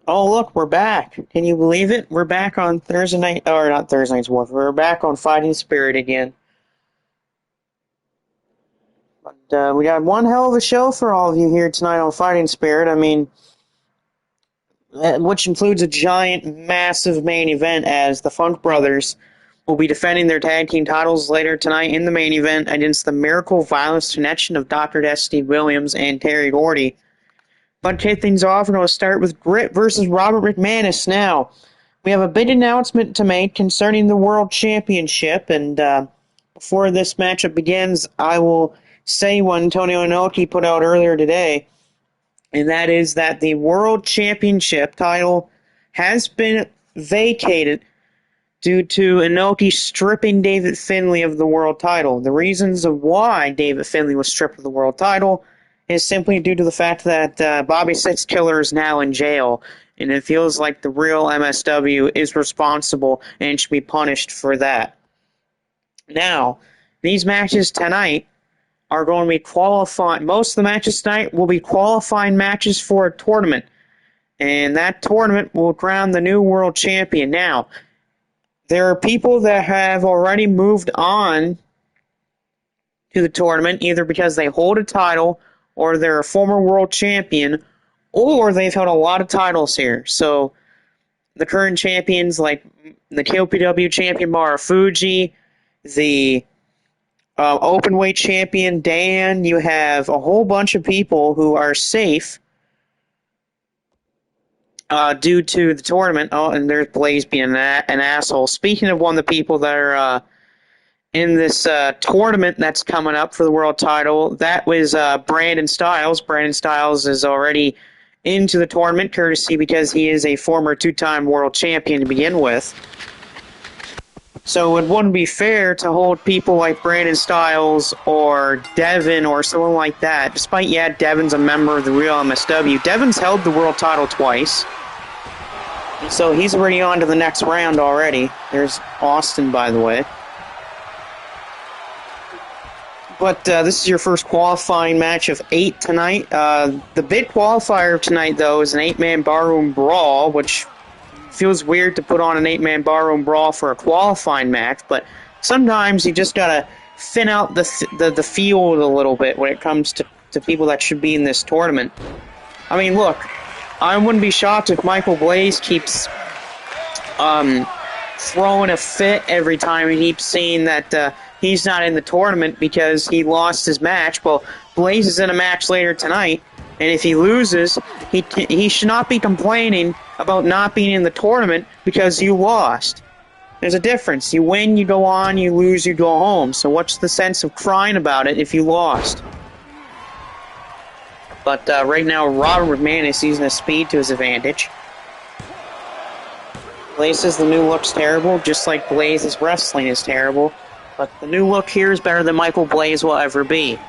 Oh, look, we're back. Can you believe it? We're back on Thursday night, or not Thursday night's War. We're back on Fighting Spirit again. But we got one hell of a show for all of you here tonight on Fighting Spirit. I mean, which includes a giant, massive main event as the Funk Brothers will be defending their tag team titles later tonight in the main event against the Miracle Violence Connection of Dr. Destiny Williams and Terry Gordy. But to kick things off, we're going to start with Grit versus Robert McManus now. We have a big announcement to make concerning the World Championship, and before this matchup begins, I will say what Antonio Inoki put out earlier today, and that is that the World Championship title has been vacated due to Inoki stripping David Finlay of the world title. The reasons of why David Finlay was stripped of the world title is simply due to the fact that Bobby Six Killer is now in jail, and it feels like the real MSW is responsible and should be punished for that. Now, these matches tonight are going to be qualifying. Most of the matches tonight will be qualifying matches for a tournament, and that tournament will crown the new world champion. Now, there are people that have already moved on to the tournament, either because they hold a title, or they're a former world champion, or they've held a lot of titles here. So the current champions, like the KOPW champion Marufuji, the openweight champion Dan, you have a whole bunch of people who are safe due to the tournament. Oh, and there's Blaze being an asshole. Speaking of one of the people that are in this tournament that's coming up for the world title, that was Brandon Styles. Brandon Styles is already into the tournament, courtesy because he is a former two-time world champion to begin with. So it wouldn't be fair to hold people like Brandon Styles or Devin or someone like that, despite, yeah, Devin's a member of the real MSW. Devin's held the world title twice, so he's already on to the next round already. There's Austin, by the way. But this is your first qualifying match of 8 tonight. The big qualifier tonight, though, is an 8-man barroom brawl, which feels weird to put on an 8-man barroom brawl for a qualifying match, but sometimes you just gotta thin out the field a little bit when it comes to people that should be in this tournament. I mean, look, I wouldn't be shocked if Michael Blaze keeps throwing a fit every time he keeps saying that he's not in the tournament because he lost his match. Well, Blaze is in a match later tonight, and if he loses, he should not be complaining about not being in the tournament because you lost. There's a difference. You win, you go on. You lose, you go home. So what's the sense of crying about it if you lost? But right now, Robert McMahon is using his speed to his advantage. Blaze says the new look's terrible, just like Blaze's wrestling is terrible. But the new look here is better than Michael Blaze will ever be.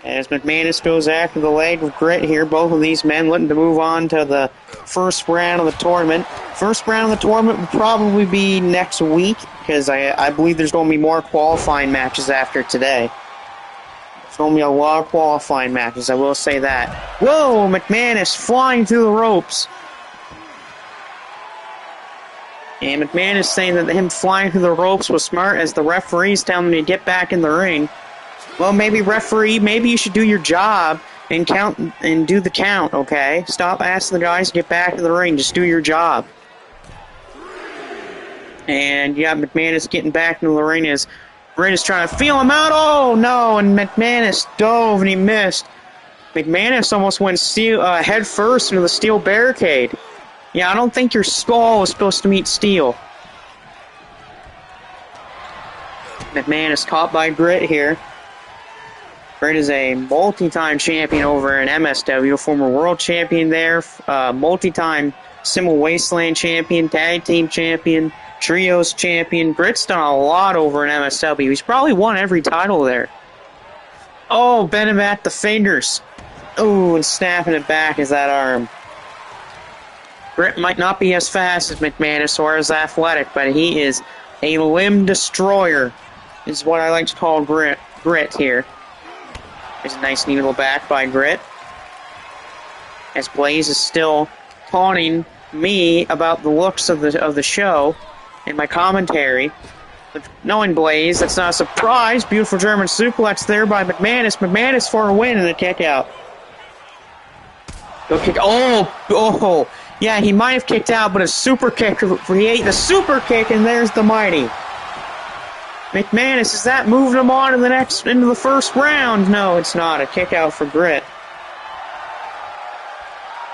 As McManus goes after the leg with Grit here, both of these men looking to move on to the first round of the tournament. First round of the tournament will probably be next week, because I believe there's going to be more qualifying matches after today. There's going to be a lot of qualifying matches, I will say that. Whoa, McManus flying through the ropes. And McManus saying that him flying through the ropes was smart, as the referee's telling him to get back in the ring. Well, maybe referee, maybe you should do your job and count and do the count, okay? Stop asking the guys to get back in the ring. Just do your job. And you got McManus getting back into the ring as Grit is trying to feel him out. Oh, no, and McManus dove and he missed. McManus almost went head first into the steel barricade. Yeah, I don't think your skull is supposed to meet steel. McManus caught by Grit here. Grit is a multi-time champion over in MSW, former world champion there, multi-time Simul Wasteland champion, tag team champion, trios champion. Grit's done a lot over in MSW. He's probably won every title there. Oh, bent him at the fingers. Oh, and snapping it back is that arm. Grit might not be as fast as McManus or as athletic, but he is a limb destroyer, is what I like to call Grit here. There's a nice knee to the back by Grit. as Blaze is still taunting me about the looks of the show in my commentary. But knowing Blaze, that's not a surprise. Beautiful German suplex there by McManus. McManus for a win and a kick out. Go kick. Oh, yeah, he might have kicked out, but a super kick. He ate the super kick, and there's the mighty. McManus, is that moving him on into the first round? No, it's not. A kick out for Grit.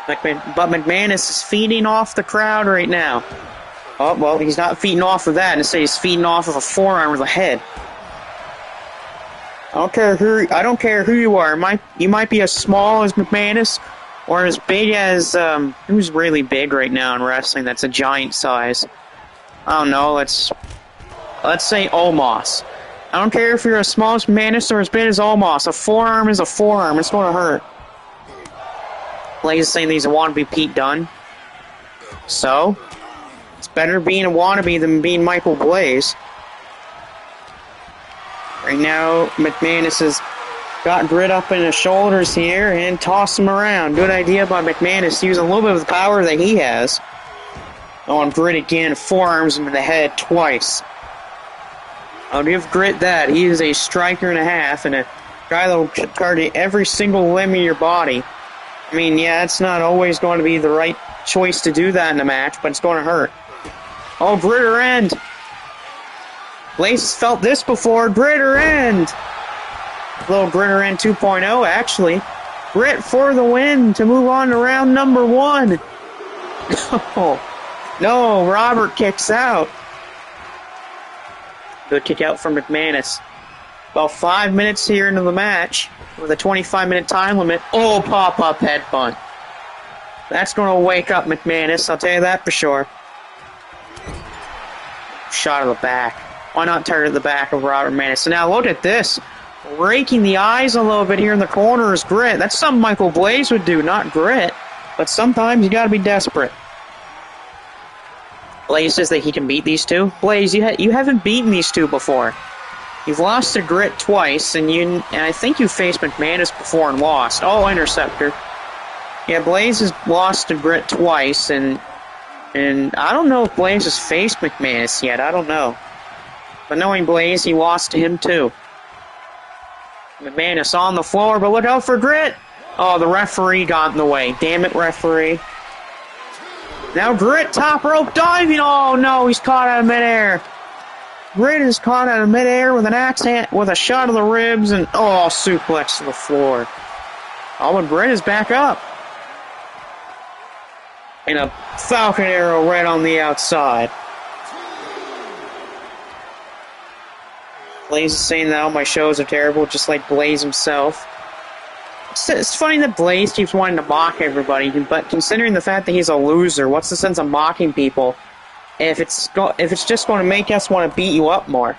But McManus is feeding off the crowd right now. Oh, well, he's not feeding off of that. Instead, he's feeding off of a forearm with a head. I don't care who you are. You might be as small as McManus or as big as who's really big right now in wrestling. That's a giant size. I don't know. Let's say Omos. I don't care if you're as small as McManus or as big as Omos. A forearm is a forearm. It's going to hurt. Blaze is saying that he's a wannabe Pete Dunne. So, it's better being a wannabe than being Michael Blaze. Right now, McManus has got Grit up in his shoulders here and toss him around. Good idea by McManus using a little bit of the power that he has. On Grit again, forearms him in the head twice. I'll give Grit that. He is a striker and a half and a guy that will target every single limb in your body. I mean, yeah, it's not always going to be the right choice to do that in a match, but it's going to hurt. Oh, Gritter end. Blaze has felt this before. Gritter end. Little Gritter end 2.0, actually. Grit for the win to move on to round number 1. No, Robert kicks out. Good kick out from McManus. About 5 minutes here into the match with a 25-minute time limit. Oh, pop-up headbutt. That's going to wake up McManus, I'll tell you that for sure. Shot of the back. Why not target the back of Robert McManus? So now look at this. Raking the eyes a little bit here in the corner is Grit. That's something Michael Blaze would do, not Grit. But sometimes you got to be desperate. Blaze says that he can beat these two. Blaze, you haven't beaten these two before. You've lost to Grit twice, and I think you faced McManus before and lost. Oh, Interceptor. Yeah, Blaze has lost to Grit twice, and I don't know if Blaze has faced McManus yet. I don't know. But knowing Blaze, he lost to him too. McManus on the floor, but look out for Grit. Oh, the referee got in the way. Damn it, referee. Now Grit, top rope diving. Oh no, he's caught out of midair. Grit is caught out of midair with an axe hand, with a shot of the ribs, and oh, suplex to the floor. Oh, but Grit is back up. And a Falcon Arrow right on the outside. Blaze is saying that all my shows are terrible, just like Blaze himself. It's funny that Blaze keeps wanting to mock everybody, but considering the fact that he's a loser, what's the sense of mocking people if it's just going to make us want to beat you up more?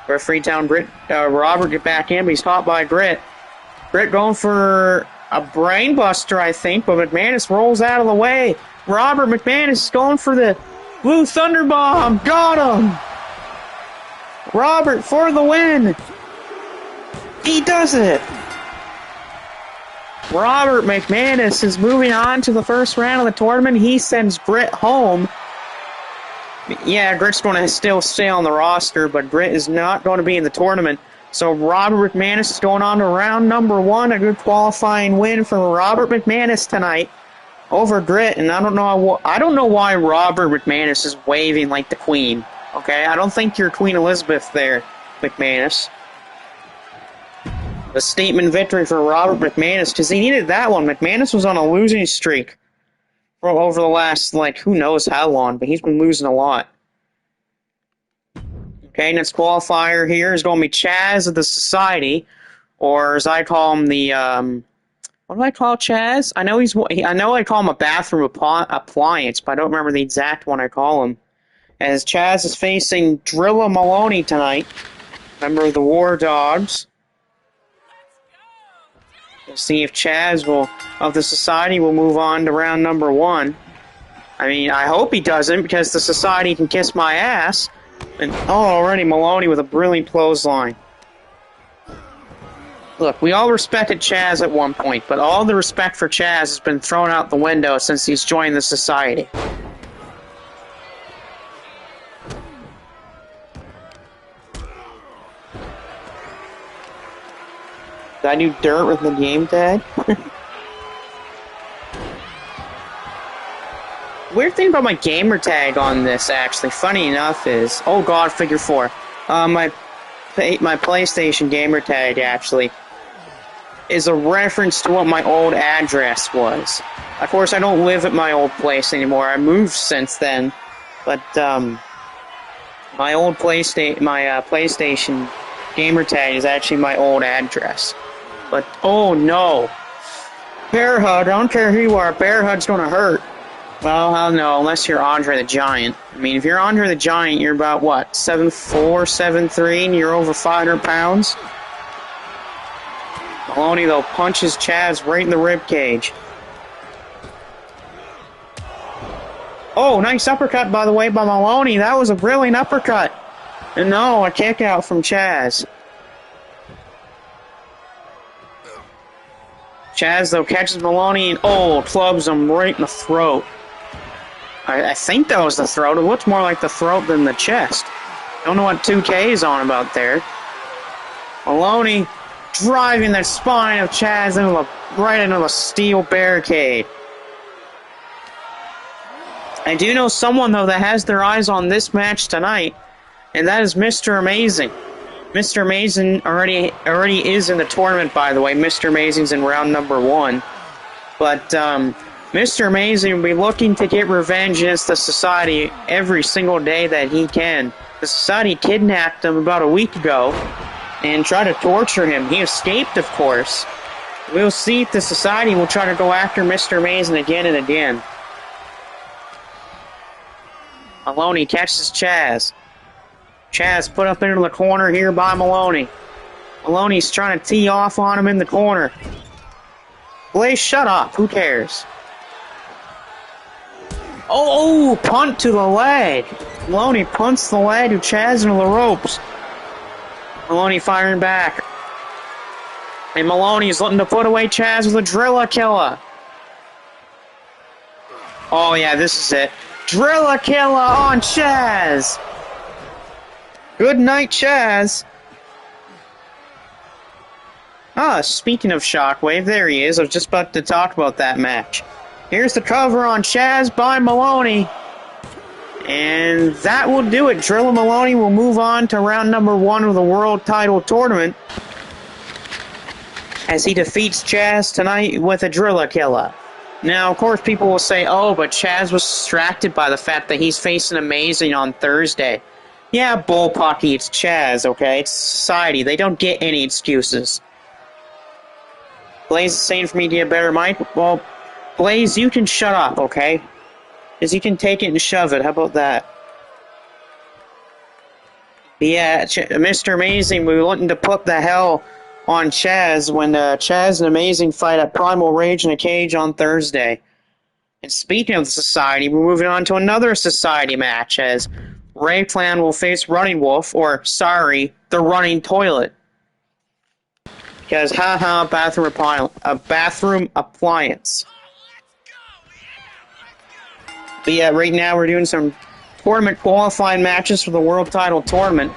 Referee down Grit, Robert get back in, but he's caught by Grit. Grit going for a brainbuster, I think, but McManus rolls out of the way. Robert McManus is going for the Blue Thunder Bomb. Got him! Robert for the win! He does it! Robert McManus is moving on to the first round of the tournament. He sends Grit home. Yeah, Grit's going to still stay on the roster, but Grit is not going to be in the tournament. So Robert McManus is going on to round number 1. A good qualifying win for Robert McManus tonight over Grit. And I don't know why Robert McManus is waving like the Queen. Okay, I don't think you're Queen Elizabeth there, McManus. A statement victory for Robert McManus, because he needed that one. McManus was on a losing streak for over the last, who knows how long, but he's been losing a lot. Okay, next qualifier here is going to be Chaz of the Society, or as I call him, what do I call Chaz? I know I call him a bathroom appliance, but I don't remember the exact one I call him. As Chaz is facing Drilla Maloney tonight, member of the War Dogs. We'll see if Chaz of the Society will move on to round number 1. I mean, I hope he doesn't, because the Society can kiss my ass. And already Maloney with a brilliant clothesline. Look, we all respected Chaz at one point, but all the respect for Chaz has been thrown out the window since he's joined the society. Did I do dirt with the game tag? Weird thing about my gamer tag on this, actually, funny enough, is... Oh god, figure 4. My PlayStation gamer tag, actually, is a reference to what my old address was. Of course, I don't live at my old place anymore. I moved since then. But, my old PlayStation gamer tag is actually my old address. But, oh no! Bear hug, I don't care who you are, bear hug's gonna hurt. Well, I don't know, unless you're Andre the Giant. I mean, if you're Andre the Giant, you're about, what, 7'4", 7'3", and you're over 500 pounds? Maloney, though, punches Chaz right in the ribcage. Oh, nice uppercut, by the way, by Maloney. That was a brilliant uppercut. And no, a kick out from Chaz. Chaz, though, catches Maloney and, oh, clubs him right in the throat. I think that was the throat. It looks more like the throat than the chest. Don't know what 2K is on about there. Maloney driving the spine of Chaz right into the steel barricade. I do know someone, though, that has their eyes on this match tonight, and that is Mr. Amazing. Mr. Amazing already is in the tournament, by the way. Mr. Amazing's in round number 1. But, Mr. Amazing will be looking to get revenge against the Society every single day that he can. The Society kidnapped him about a week ago and tried to torture him. He escaped, of course. We'll see if the Society will try to go after Mr. Amazing again and again. Maloney catches Chaz. Chaz put up into the corner here by Maloney. Maloney's trying to tee off on him in the corner. Blaze, shut up. Who cares? Oh, punt to the leg. Maloney punts the leg of Chaz into the ropes. Maloney firing back. And Maloney's looking to put away Chaz with a Drilla Killer. Oh, yeah, this is it. Drilla Killer on Chaz. Good night, Chaz. Ah, speaking of Shockwave, there he is. I was just about to talk about that match. Here's the cover on Chaz by Maloney. And that will do it. Drilla Maloney will move on to round number 1 of the World Title Tournament as he defeats Chaz tonight with a Drilla Killer. Now, of course, people will say, oh, but Chaz was distracted by the fact that he's facing Amazing on Thursday. Yeah, bullpucky, it's Chaz, okay? It's society. They don't get any excuses. Blaze is saying for me to get a better mic. Well, Blaze, you can shut up, okay? Because you can take it and shove it. How about that? Yeah, Mr. Amazing, we were looking to put the hell on Chaz when Chaz and Amazing fight at Primal Rage in a Cage on Thursday. And speaking of the Society, we're moving on to another Society match as Ray Clan will face Running Wolf, or, sorry, the Running Toilet. Because, haha, bathroom appliance. But yeah, right now we're doing some tournament qualifying matches for the World Title Tournament.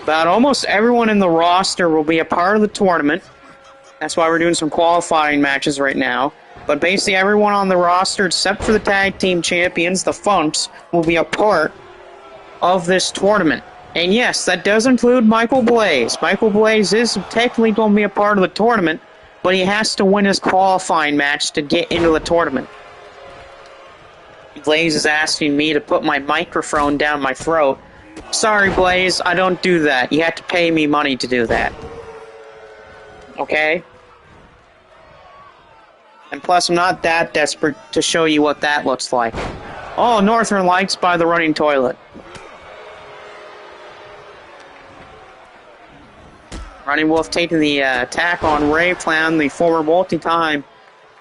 About almost everyone in the roster will be a part of the tournament. That's why we're doing some qualifying matches right now. But basically everyone on the roster, except for the tag team champions, the Funks, will be a part of this tournament. And yes, that does include Michael Blaze. Michael Blaze is technically going to be a part of the tournament, but he has to win his qualifying match to get into the tournament. Blaze is asking me to put my microphone down my throat. Sorry, Blaze, I don't do that. You have to pay me money to do that. Okay? And plus, I'm not that desperate to show you what that looks like. Oh, Northern Lights by the Running Toilet. Running Wolf taking the attack on Ray Clown, the former multi-time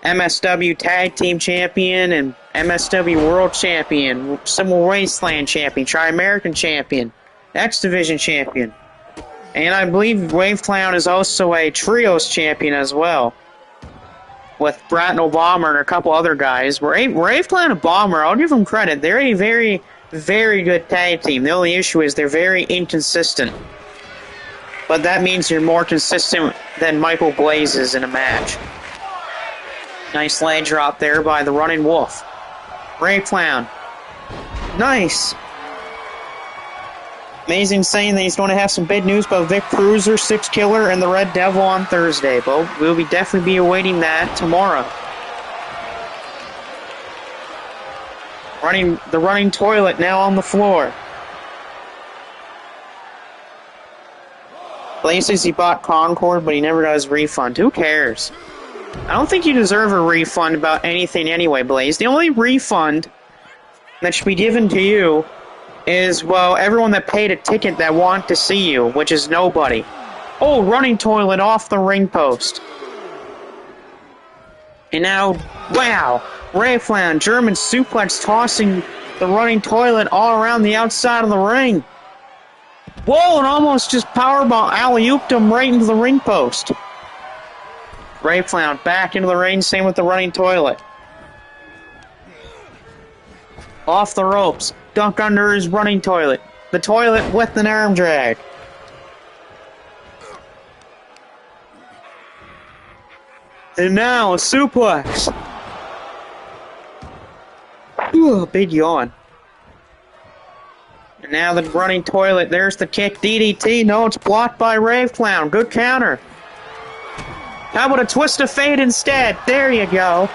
MSW Tag Team Champion and MSW World Champion, Civil Wasteland Champion, Tri-American Champion, X Division Champion. And I believe Wave Clown is also a trios champion as well. With Bratno Bomber and a couple other guys. Wave Clown and Bomber, I'll give them credit. They're a very, very good tag team. The only issue is they're very inconsistent. But that means you're more consistent than Michael Blaze is in a match. Nice leg drop there by the Running Wolf. Wave Clown. Nice. Amazing saying that he's going to have some big news about Vic Cruiser, Six Killer, and the Red Devil on Thursday. But we'll definitely be awaiting that tomorrow. The running toilet now on the floor. Blaze says he bought Concord, but he never got his refund. Who cares? I don't think you deserve a refund about anything anyway, Blaze. The only refund that should be given to you is, well, everyone that paid a ticket that want to see you, which is nobody. Oh, running toilet off the ring post. And now, wow, Wave Clown, German suplex tossing the running toilet all around the outside of the ring. Whoa, and almost just powerbomb alley-ooped him right into the ring post. Wave Clown back into the ring, same with the running toilet. Off the ropes. Dunk under his running toilet. The toilet with an arm drag. And now a suplex. Ooh, big yawn. And now the running toilet. There's the kick DDT. No, it's blocked by Wave Clown. Good counter. How about a twist of fate instead? There you go.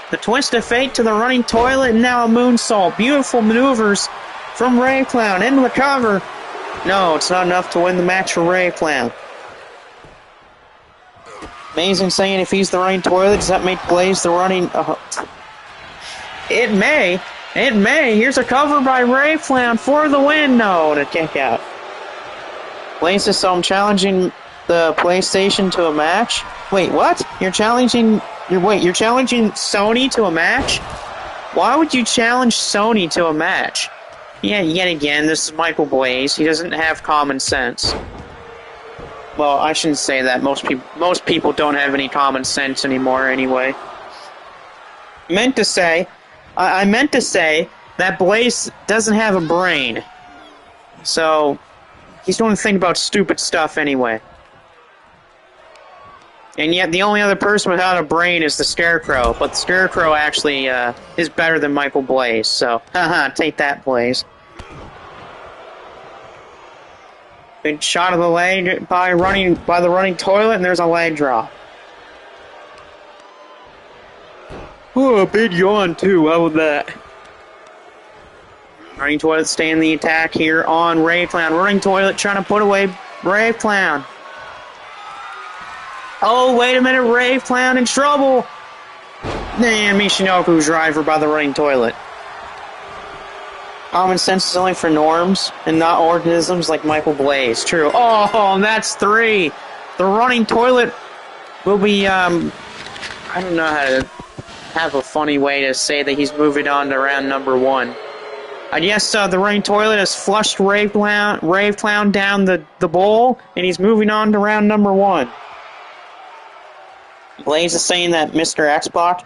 The twist of fate to the running toilet, and now a moonsault. Beautiful maneuvers from Wave Clown into the cover. No, it's not enough to win the match for Wave Clown. Amazing saying if he's the running toilet, does that make Blaze the running... It may. It may. Here's a cover by Wave Clown for the win. No, to kick out. Blaze says, so I'm challenging the PlayStation to a match? Wait, what? You're challenging Sony to a match? Why would you challenge Sony to a match? Yeah, yet again, this is Michael Blaze. He doesn't have common sense. Well, I shouldn't say that. Most people don't have any common sense anymore anyway. I meant to say that Blaze doesn't have a brain. So, he's going to think about stupid stuff anyway. And yet the only other person without a brain is the Scarecrow. But the Scarecrow actually is better than Michael Blaze. So, haha, take that, Blaze. Good shot of the leg by the running toilet, and there's a leg drop. Oh, a big yawn too, how about that? Running toilet staying the attack here on Wave Clown. Running toilet trying to put away Wave Clown. Oh, wait a minute, Wave Clown in trouble! And Michinoku's driver by the running toilet. Common sense is only for norms and not organisms like Michael Blaze. True. Oh, and that's 3. The running toilet will be, I don't know how to have a funny way to say that he's moving on to round number 1. I guess the running toilet has flushed Wave Clown down the bowl, and he's moving on to round number 1. Blaze is saying that Mr. Xbox...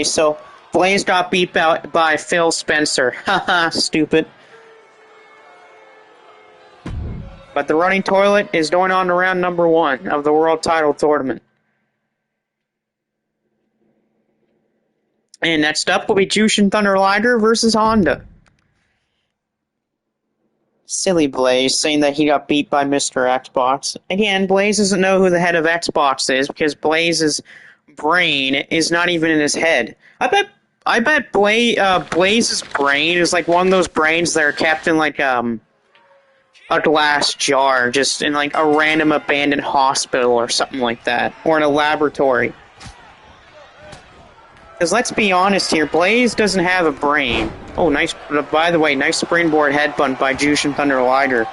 So Blaze got beat out by Phil Spencer. Haha, stupid. But the running toilet is going on to round number 1 of the World Title Tournament. And next up will be Jushin Thunder Liger versus Honda. Silly Blaze saying that he got beat by Mr. Xbox. Again, Blaze doesn't know who the head of Xbox is because Blaze's brain is not even in his head. I bet Blaze's brain is like one of those brains that are kept in like a glass jar, just in like a random abandoned hospital or something like that, or in a laboratory. Because let's be honest here, Blaze doesn't have a brain. Oh, nice. By the way, nice springboard headbutt by Jushin Thunder Liger.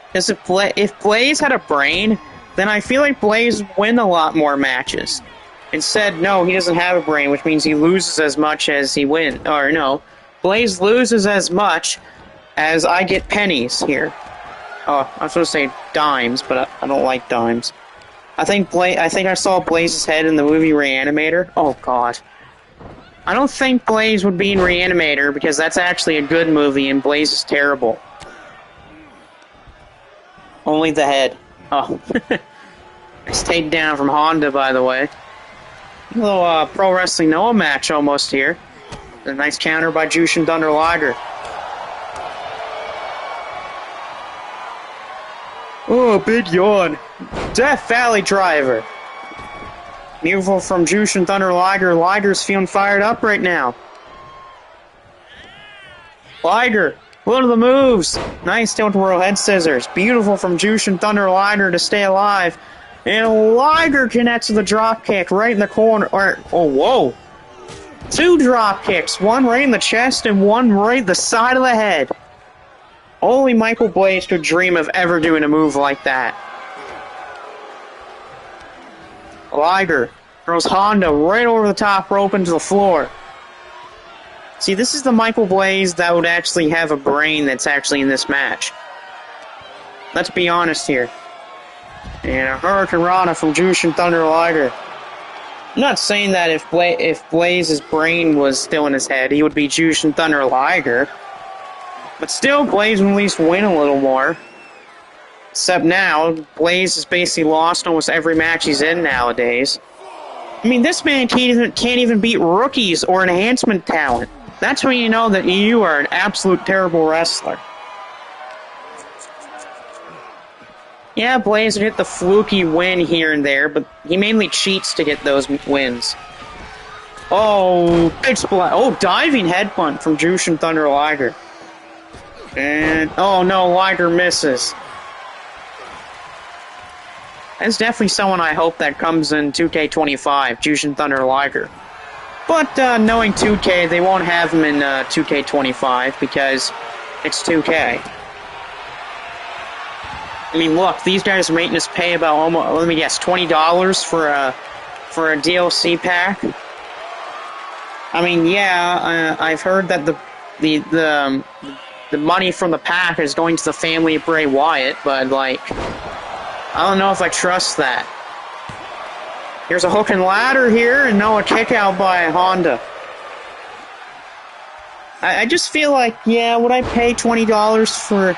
Because if Blaze had a brain, then I feel like Blaze would win a lot more matches. Instead, no, he doesn't have a brain, which means he loses as much as he wins. Or no, Blaze loses as much as I get pennies here. Oh, I was supposed to say dimes, but I don't like dimes. I think I saw Blaze's head in the movie Reanimator. Oh god. I don't think Blaze would be in Reanimator because that's actually a good movie and Blaze is terrible. Only the head. Oh. Nice takedown from Honda, by the way. A little Pro Wrestling Noah match almost here. A nice counter by Jushin Thunder Liger. Oh, big yawn. Death Valley Driver. Beautiful from Jushin Thunder Liger. Liger's feeling fired up right now. Liger, one of the moves. Nice tilt whirl head scissors. Beautiful from Jushin Thunder Liger to stay alive. And Liger connects with a drop kick right in the corner. Oh, whoa. Two drop kicks. One right in the chest and one right the side of the head. Only Michael Blaze could dream of ever doing a move like that. Liger throws Honda right over the top rope into the floor. See, this is the Michael Blaze that would actually have a brain that's actually in this match. Let's be honest here. And a Hurricane Rana from Jushin Thunder Liger. I'm not saying that if Blaze's brain was still in his head, he would be Jushin Thunder Liger. But still, Blaze would at least win a little more. Except now, Blaze has basically lost almost every match he's in nowadays. I mean, this man can't even beat rookies or enhancement talent. That's when you know that you are an absolute terrible wrestler. Yeah, Blaze would hit the fluky win here and there, but he mainly cheats to get those wins. Oh, big splat. Oh, diving headbutt from Jushin Thunder Liger. And, oh no, Liger misses. That's definitely someone I hope that comes in 2K25, Jushin Thunder Liger. But knowing 2K, they won't have him in 2K25 because it's 2K. I mean, look, these guys' maintenance pay about almost, let me guess, $20 for a DLC pack. I mean, yeah, I've heard that the money from the pack is going to the family of Bray Wyatt, but like, I don't know if I trust that. Here's a hook and ladder here, and no, a kick out by Honda. I just feel like, yeah, would I pay $20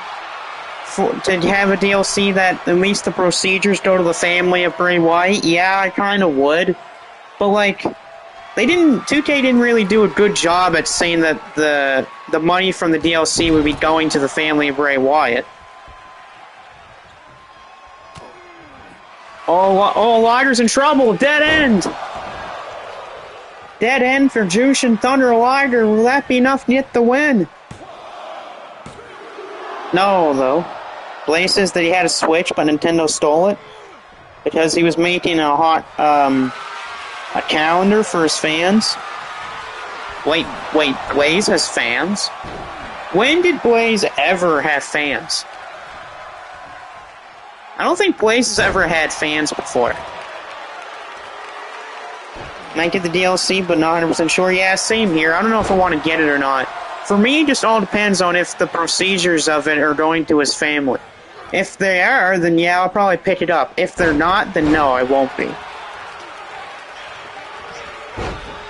to have a DLC that at least the procedures go to the family of Bray Wyatt? Yeah, I kind of would. But like, 2K didn't really do a good job at saying that the money from the DLC would be going to the family of Bray Wyatt. Oh, Liger's in trouble. Dead end. Dead end for Jushin Thunder Liger. Will that be enough to get the win? No, though. Blaze says that he had a Switch, but Nintendo stole it because he was making a calendar for his fans. Wait, Blaze has fans? When did Blaze ever have fans? I don't think Blaze has ever had fans before. Might get the DLC, but not 100% sure. Yeah, same here. I don't know if I want to get it or not. For me, it just all depends on if the procedures of it are going to his family. If they are, then yeah, I'll probably pick it up. If they're not, then no, I won't be.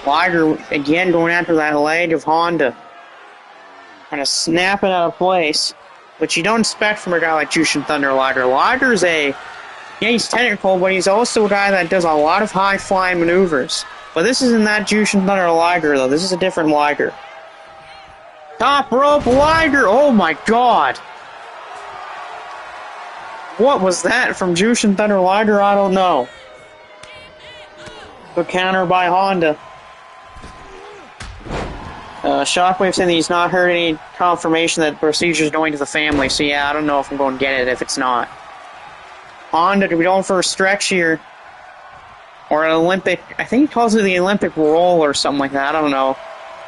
Liger, again, going after that leg of Honda. Kind of snap it out of place. Which you don't expect from a guy like Jushin Thunder Liger. Liger's yeah, he's technical, but he's also a guy that does a lot of high-flying maneuvers. But this isn't that Jushin Thunder Liger, though. This is a different Liger. Top rope Liger! Oh my god! What was that from Jushin Thunder Liger? I don't know. Good counter by Honda. Shockwave saying that he's not heard any confirmation that the procedure is going to the family, so yeah, I don't know if I'm going to get it if it's not. Honda to be going for a stretch here. Or an Olympic, I think he calls it the Olympic roll or something like that, I don't know.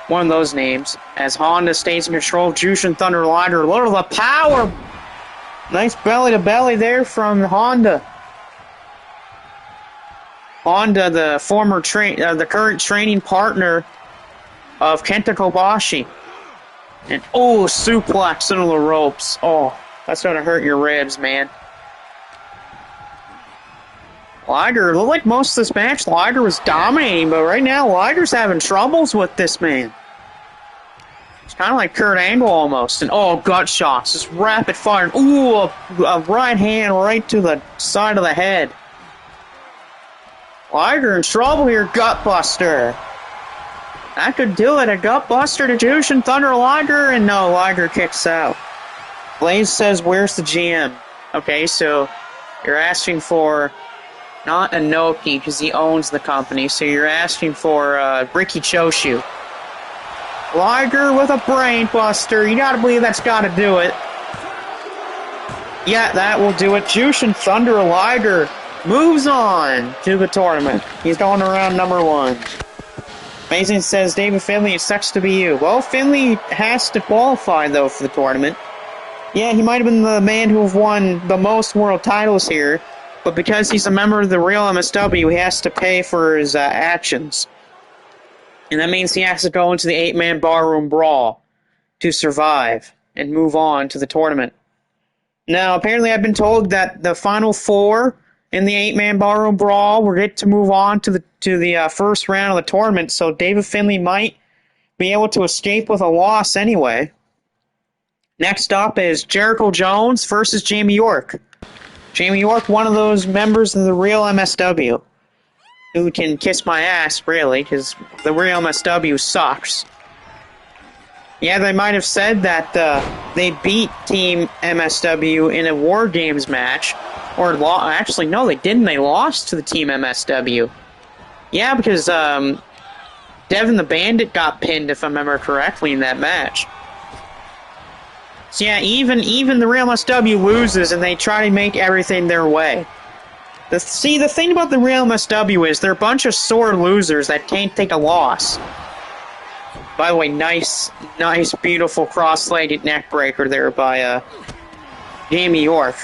One of those names. As Honda stays in control of Jushin Thunder Liger. Look at the power! Nice belly to belly there from Honda. Honda, the current training partner of Kenta Kobashi. And, oh, suplex into the ropes. Oh, that's going to hurt your ribs, man. Liger, looked like most of this match, Liger was dominating, but right now, Liger's having troubles with this man. It's kind of like Kurt Angle almost. And, oh, gut shots. Just rapid fire. Ooh, a right hand right to the side of the head. Liger in trouble here, Gutbuster. That could do it. A Gutbuster to Jushin Thunder Liger, and no, Liger kicks out. Blaze says, where's the GM? Okay, so you're asking for not Inoki, because he owns the company, so you're asking for Ricky Choshu. Liger with a brain buster. You gotta believe that's gotta do it. Yeah, that will do it. Jushin Thunder Liger moves on to the tournament. He's going to round number 1. Amazing says, David Finlay, it sucks to be you. Well, Finlay has to qualify, though, for the tournament. Yeah, he might have been the man who have won the most world titles here, but because he's a member of the real MSW, he has to pay for his actions. And that means he has to go into the 8-man barroom brawl to survive and move on to the tournament. Now, apparently I've been told that the final 4 in the 8-man barroom brawl will get to move on to the first round of the tournament, so David Finlay might be able to escape with a loss anyway. Next up is Jericho Jones versus Jamie York. Jamie York, one of those members of the real MSW, who can kiss my ass, really, because the real MSW sucks. Yeah, they might have said that they beat Team MSW in a War Games match. Or, actually, no, they didn't. They lost to the Team MSW. Yeah, because Devin the Bandit got pinned, if I remember correctly, in that match. So yeah, even the real MSW loses, and they try to make everything their way. The thing about the real MSW is they're a bunch of sore losers that can't take a loss. By the way, nice, beautiful cross-legged neck breaker there by Jamie York.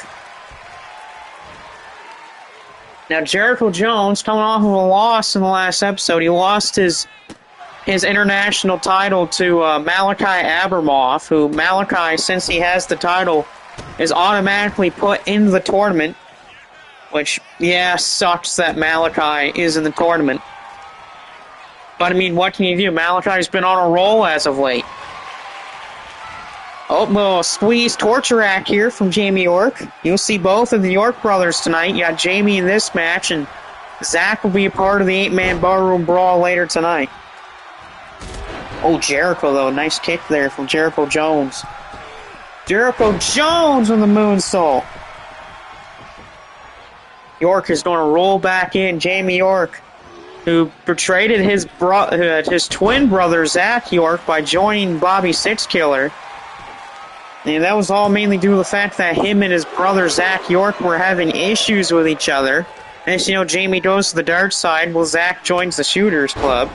Now, Jericho Jones, coming off of a loss in the last episode, he lost his international title to Malachi Abramoff, who Malachi, since he has the title, is automatically put into the tournament, which, yeah, sucks that Malachi is in the tournament. But, I mean, what can you do? Malachi's been on a roll as of late. Oh, little squeeze torture act here from Jamie York. You'll see both of the York brothers tonight. You got Jamie in this match, and Zach will be a part of the 8-man barroom brawl later tonight. Oh, Jericho, though. Nice kick there from Jericho Jones. Jericho Jones with the moonsault. York is going to roll back in. Jamie York, who betrayed his twin brother, Zach York, by joining Bobby Sixkiller. And that was all mainly due to the fact that him and his brother, Zach York, were having issues with each other. And you know, Jamie goes to the dark side, while Zach joins the Shooters Club.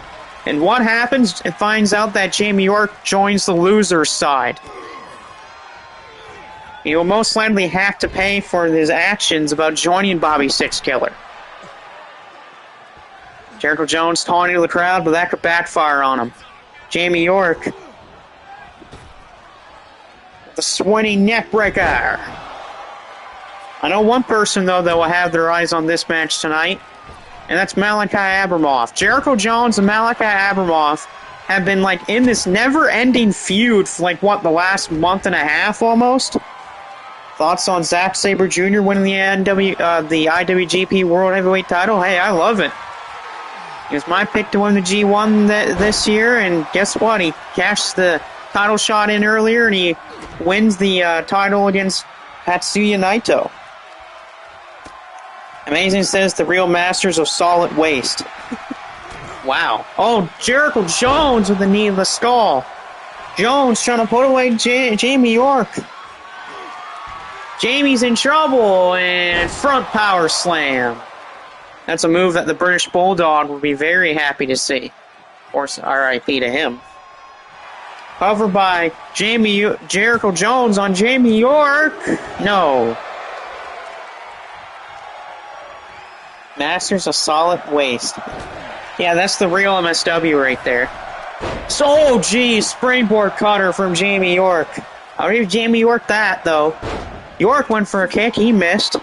And what happens? It finds out that Jamie York joins the loser's side. He will most likely have to pay for his actions about joining Bobby Sixkiller. Jericho Jones taunting the crowd, but that could backfire on him. Jamie York, the swinging neck breaker. I know one person, though, that will have their eyes on this match tonight, and that's Malachi Abramoff. Jericho Jones and Malachi Abramoff have been, like, in this never-ending feud for, like, what, the last month and a half, almost? Thoughts on Zack Sabre Jr. winning the IWGP World Heavyweight title? Hey, I love it. It was my pick to win the G1 this year, and guess what? He cashed the title shot in earlier, and he wins the title against Tatsuya Naito. Amazing says the real masters of solid waste. Wow. Oh, Jericho Jones with the knee of the skull. Jones trying to put away Jamie York. Jamie's in trouble, and front power slam. That's a move that the British Bulldog would be very happy to see. Of course, R.I.P. to him. Covered by Jericho Jones on Jamie York. No. Masters of solid waste. Yeah, that's the real MSW right there. So, oh, geez, springboard cutter from Jamie York. I'll give Jamie York that, though. York went for a kick, he missed.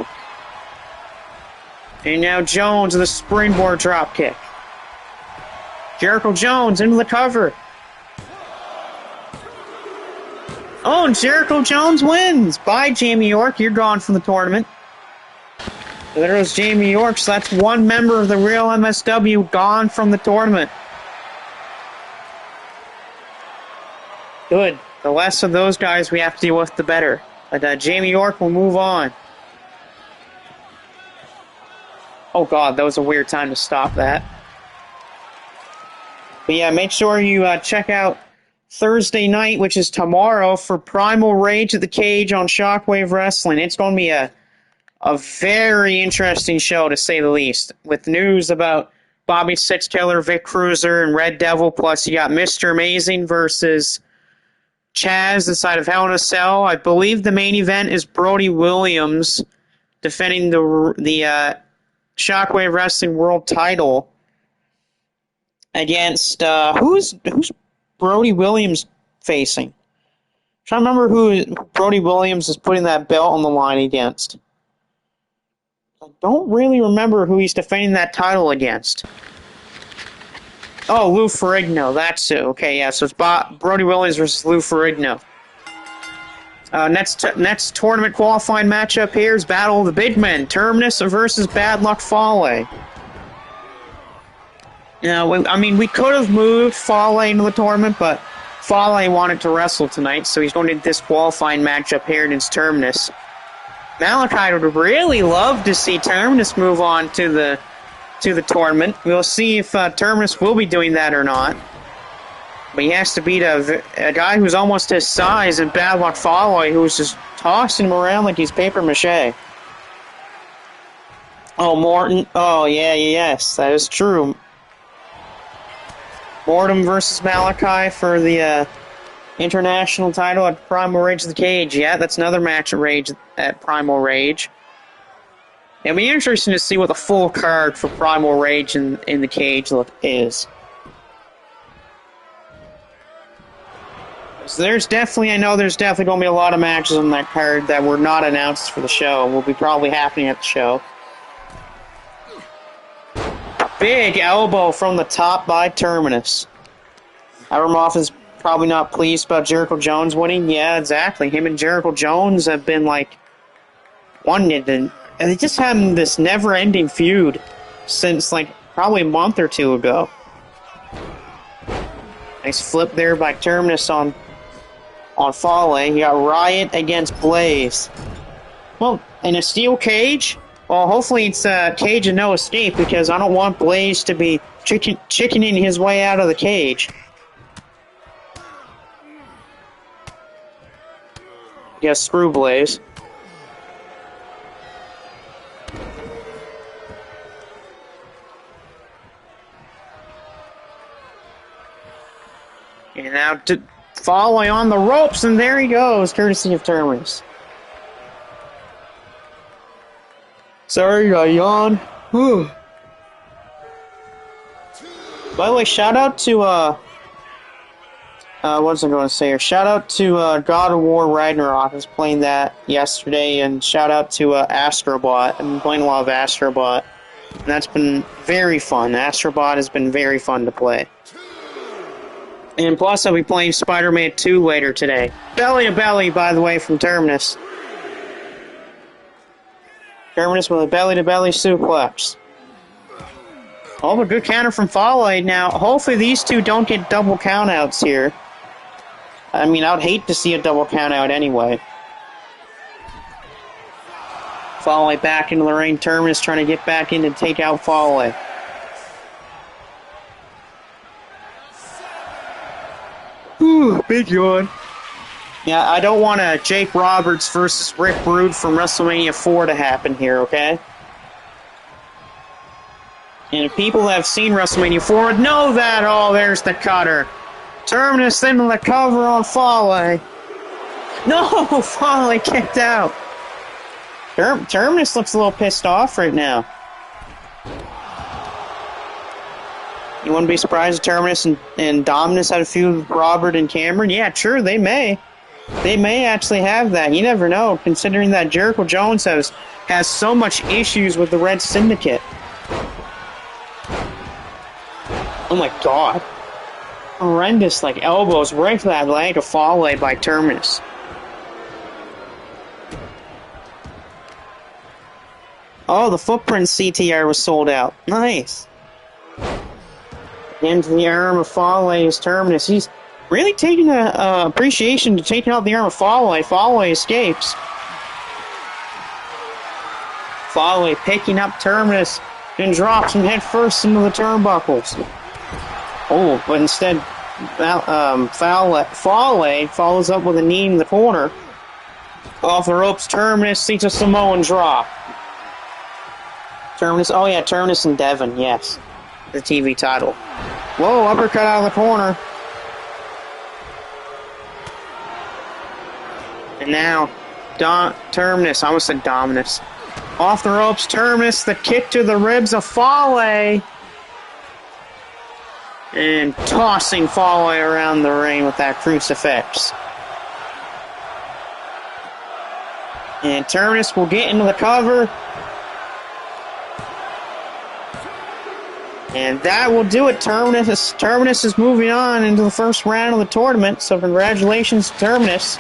And now Jones with a springboard drop kick. Jericho Jones into the cover. Oh, and Jericho Jones wins. Bye, Jamie York. You're gone from the tournament. There goes Jamie York, so that's one member of the real MSW gone from the tournament. Good. The less of those guys we have to deal with, the better. But Jamie York will move on. Oh, God, that was a weird time to stop that. But yeah, make sure you check out Thursday night, which is tomorrow, for Primal Rage at the Cage on Shockwave Wrestling. It's going to be a very interesting show, to say the least, with news about Bobby Sitzkiller, Vic Cruiser, and Red Devil. Plus, you got Mr. Amazing versus Chaz inside of Hell in a Cell. I believe the main event is Brody Williams defending the Shockwave Wrestling World Title against who's Brody Williams facing? I'm trying to remember who Brody Williams is putting that belt on the line against. I don't really remember who he's defending that title against. Oh, Lou Ferrigno, that's it. Okay, yeah, so it's Brody Williams versus Lou Ferrigno. Next tournament qualifying matchup here is Battle of the Big Men, Terminus versus Bad Luck Fale. Now, we could have moved Fale into the tournament, but Fale wanted to wrestle tonight, so he's going to this qualifying matchup here against Terminus. Malachi would really love to see Terminus move on to the tournament. We'll see if Terminus will be doing that or not. But he has to beat a guy who's almost his size in Bad Luck Fale, who's just tossing him around like he's paper mache. Oh, Morton. Oh, yeah, yes, that is true. Morton versus Malachi for the international title at Primal Rage of the Cage. Yeah, that's another match at Primal Rage. It'll be interesting to see what the full card for Primal Rage in the Cage is. So there's definitely going to be a lot of matches on that card that were not announced for the show and will be probably happening at the show. Big elbow from the top by Terminus. Abramoff is probably not pleased about Jericho Jones winning. Yeah, exactly. Him and Jericho Jones have been wanting to. And they just had this never-ending feud since probably a month or two ago. Nice flip there by Terminus on Fale. You got Riot against Blaze. Well, in a steel cage. Well, hopefully it's a cage and no escape, because I don't want Blaze to be chickening his way out of the cage. Yeah, screw Blaze. And now following on the ropes, and there he goes, courtesy of Terminus. Sorry, I yawned. Whew. By the way, shout out to, what was I going to say here? Shout out to God of War Ragnarok. I was playing that yesterday, and shout out to Astrobot. I've been playing a lot of Astrobot, and that's been very fun. Astrobot has been very fun to play. And plus, I'll be playing Spider-Man 2 later today. Belly to belly, by the way, from Terminus. Terminus with a belly-to-belly suplex. Oh, but good counter from Fale. Now, hopefully these two don't get double countouts here. I mean, I would hate to see a double countout anyway. Fale back into the ring. Terminus trying to get back in to take out Fale. Ooh, big yawn. Yeah, I don't want a Jake Roberts versus Rick Rude from WrestleMania 4 to happen here, okay? And if people have seen WrestleMania 4 know that. Oh, there's the cutter. Terminus into the cover on Fale. No, Fale kicked out. Terminus looks a little pissed off right now. You wouldn't be surprised if Terminus and Dominus had a feud with Robert and Cameron? Yeah, sure, they may. They may actually have that. You never know, considering that Jericho Jones has so much issues with the Red Syndicate. Oh my god. Horrendous, like, elbows right to that leg of Fale by Terminus. Oh, the footprint CTR was sold out. Nice. Into the arm of Fale is Terminus. He's really taking a appreciation to taking out the arm of Fale. Fale escapes. Fale picking up Terminus and drops him head first into the turnbuckles. Oh, but instead, Fale follows up with a knee in the corner. Off the ropes, Terminus sees a Samoan drop. Terminus, oh yeah, Terminus and Devin, yes. The TV title. Whoa, uppercut out of the corner. And now, Terminus, I almost said Dominus. Off the ropes, Terminus, the kick to the ribs of Fale. And tossing Fale around the ring with that crucifix. And Terminus will get into the cover. And that will do it. Terminus is moving on into the first round of the tournament, so congratulations to Terminus.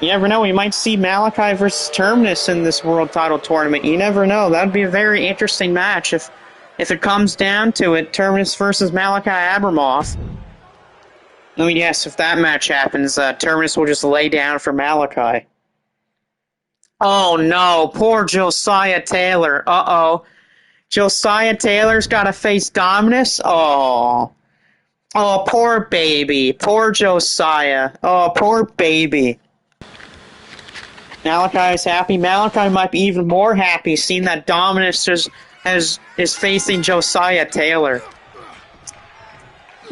You never know, we might see Malachi versus Terminus in this world title tournament. You never know. That would be a very interesting match if it comes down to it, Terminus versus Malachi Abramoff. I mean, yes, if that match happens, Terminus will just lay down for Malachi. Oh no, poor Josiah Taylor. Uh-oh. Josiah Taylor's got to face Dominus? Oh. Oh, poor baby. Poor Josiah. Oh, poor baby. Malachi is happy. Malachi might be even more happy seeing that Dominus is facing Josiah Taylor.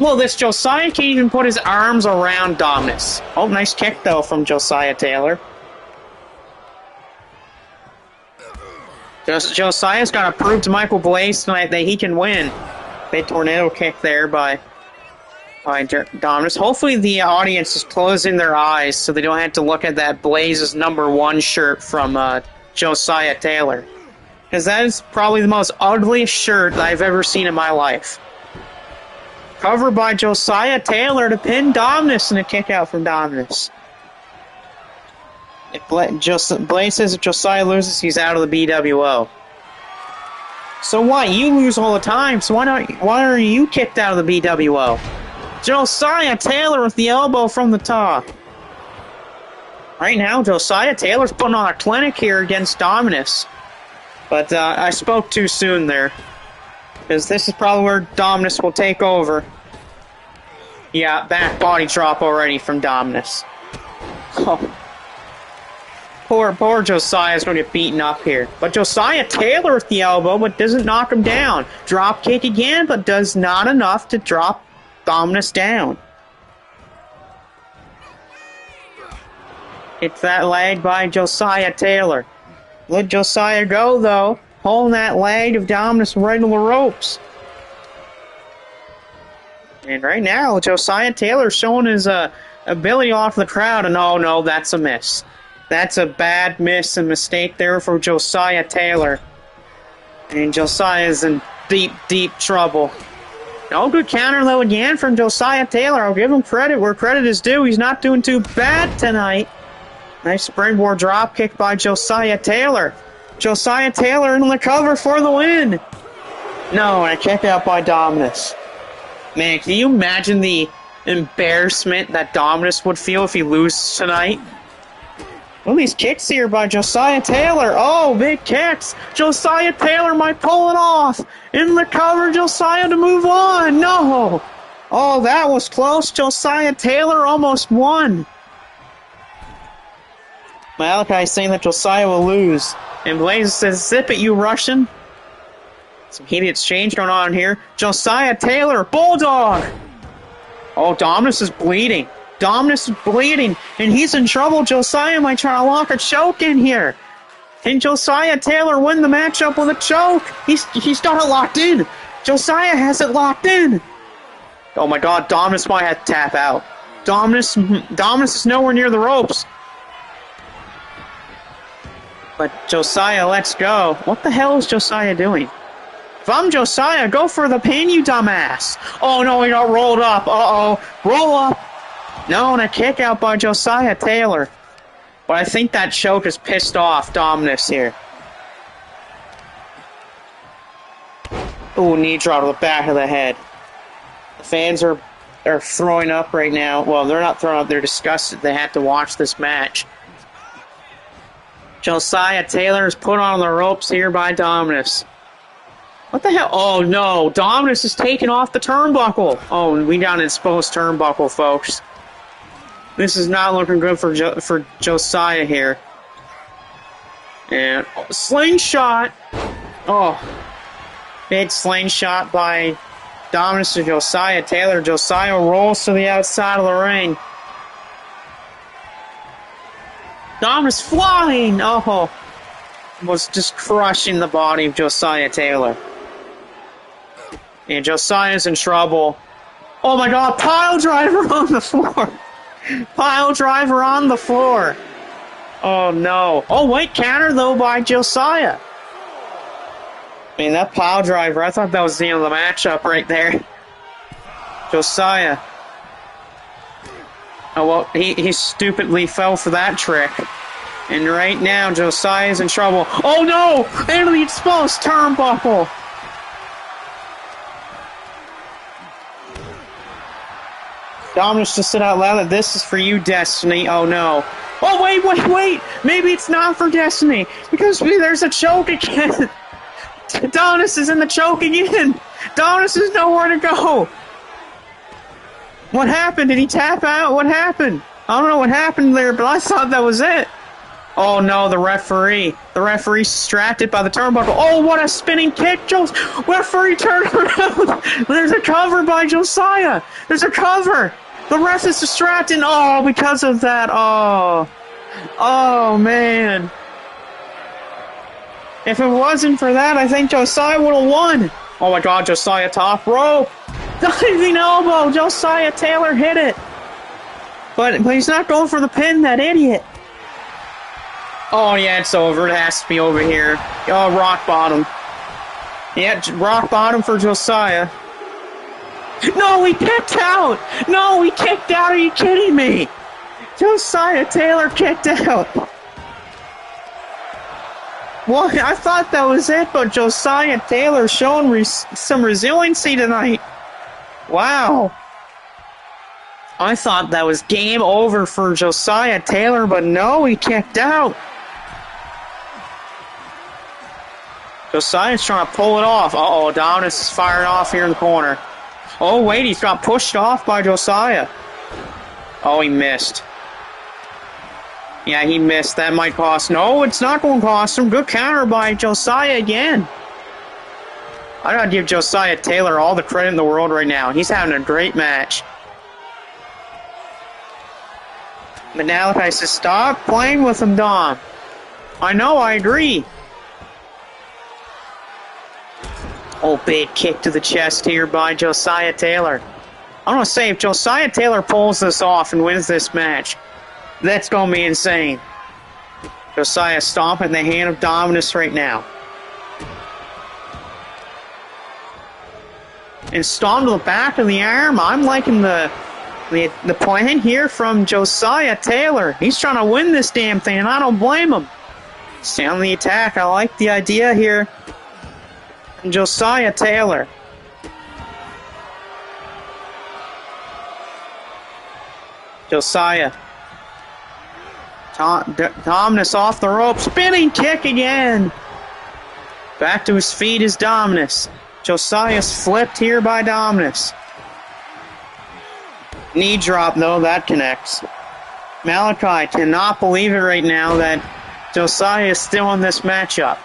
Well, this Josiah can't even put his arms around Dominus. Oh, nice kick, though, from Josiah Taylor. Josiah's got to prove to Michael Blaze tonight that he can win. Big tornado kick there by Dominus. Hopefully the audience is closing their eyes so they don't have to look at that Blaze's #1 shirt from Josiah Taylor. Because that is probably the most ugliest shirt I've ever seen in my life. Covered by Josiah Taylor to pin Dominus and a kick out from Dominus. If Blaze says if Josiah loses, he's out of the BWO. So what? You lose all the time, so why are you kicked out of the BWO? Josiah Taylor with the elbow from the top. Right now, Josiah Taylor's putting on a clinic here against Dominus. But I spoke too soon there. Because this is probably where Dominus will take over. Yeah, back body drop already from Dominus. Oh. Poor Josiah's going to get beaten up here. But Josiah Taylor with the elbow, but doesn't knock him down. Drop kick again, but does not enough to drop Dominus down. It's that leg by Josiah Taylor. Let Josiah go, though. Pulling that leg of Dominus right on the ropes. And right now, Josiah Taylor showing his ability off the crowd. And oh no, that's a miss. That's a bad miss and mistake there for Josiah Taylor. And Josiah's in deep, deep trouble. No good counter, though, again from Josiah Taylor. I'll give him credit where credit is due. He's not doing too bad tonight. Nice springboard drop kick by Josiah Taylor. Josiah Taylor in the cover for the win. No, and a kick out by Dominus. Man, can you imagine the embarrassment that Dominus would feel if he loses tonight? Well, these kicks here by Josiah Taylor. Oh, big kicks. Josiah Taylor might pull it off. In the cover, Josiah to move on. No. Oh, that was close. Josiah Taylor almost won. Malachi saying that Josiah will lose. And Blaze says, zip it, you Russian. Some heated exchange going on here. Josiah Taylor, Bulldog. Oh, Dominus is bleeding. Dominus is bleeding, and he's in trouble. Josiah might try to lock a choke in here. Can Josiah Taylor win the matchup with a choke? He's got it locked in. Josiah has it locked in. Oh my god, Dominus might have to tap out. Dominus is nowhere near the ropes. But Josiah, let's go. What the hell is Josiah doing? If I'm Josiah, go for the pin, you dumbass. Oh no, he got rolled up. Uh-oh. Roll up. No, and a kick out by Josiah Taylor. But I think that choke has pissed off Dominus here. Ooh, knee drop to the back of the head. The fans are throwing up right now. Well, they're not throwing up, they're disgusted. They had to watch this match. Josiah Taylor is put on the ropes here by Dominus. What the hell? Oh no, Dominus is taking off the turnbuckle. Oh, we got an exposed turnbuckle, folks. This is not looking good for Josiah here. And slingshot. Oh, big slingshot by Dominus to Josiah Taylor. Josiah rolls to the outside of the ring. Dominus flying! Oh, was just crushing the body of Josiah Taylor. And Josiah's in trouble. Oh my god, pile driver on the floor! Pile driver on the floor! Oh no. Oh wait, counter though by Josiah. I mean, that pile driver, I thought that was the end of the matchup right there. Josiah. Oh well, he stupidly fell for that trick. And right now, Josiah's in trouble. Oh no! Into the exposed turnbuckle! Dominus just said out loud that this is for you, Destiny. Oh no. Oh wait! Maybe it's not for Destiny. Because there's a choke again. Dominus is in the choke again. Dominus is nowhere to go. What happened? Did he tap out? What happened? I don't know what happened there, but I thought that was it. Oh no, the referee. The referee's distracted by the turnbuckle. Oh, what a spinning kick, referee turned around. There's a cover by Josiah. There's a cover. The ref is distracted. Oh, because of that. Oh man. If it wasn't for that, I think Josiah would have won. Oh my god, Josiah top rope. Diving elbow. Josiah Taylor hit it. But he's not going for the pin, that idiot. Oh yeah, it's over. It has to be over here. Oh, rock bottom. Yeah, rock bottom for Josiah. No, he kicked out! No, he kicked out! Are you kidding me? Josiah Taylor kicked out. Well, I thought that was it, but Josiah Taylor showing some resiliency tonight. Wow. I thought that was game over for Josiah Taylor, but no, he kicked out. Josiah's trying to pull it off. Uh-oh, Dominus is firing off here in the corner. Oh, wait, he's got pushed off by Josiah. Oh, he missed. Yeah, he missed. That might cost. No, it's not going to cost him. Good counter by Josiah again. I gotta give Josiah Taylor all the credit in the world right now. He's having a great match. But now I says, stop playing with him, Dom. I know, I agree. Oh, big kick to the chest here by Josiah Taylor. I'm going to say, if Josiah Taylor pulls this off and wins this match, that's going to be insane. Josiah stomping the hand of Dominus right now. And stomp to the back of the arm. I'm liking the plan here from Josiah Taylor. He's trying to win this damn thing, and I don't blame him. Stay on the attack. I like the idea here. Josiah Taylor. Josiah. Dominus off the rope. Spinning kick again. Back to his feet is Dominus. Josiah's flipped here by Dominus. Knee drop, though, that connects. Malachi cannot believe it right now that Josiah is still in this matchup.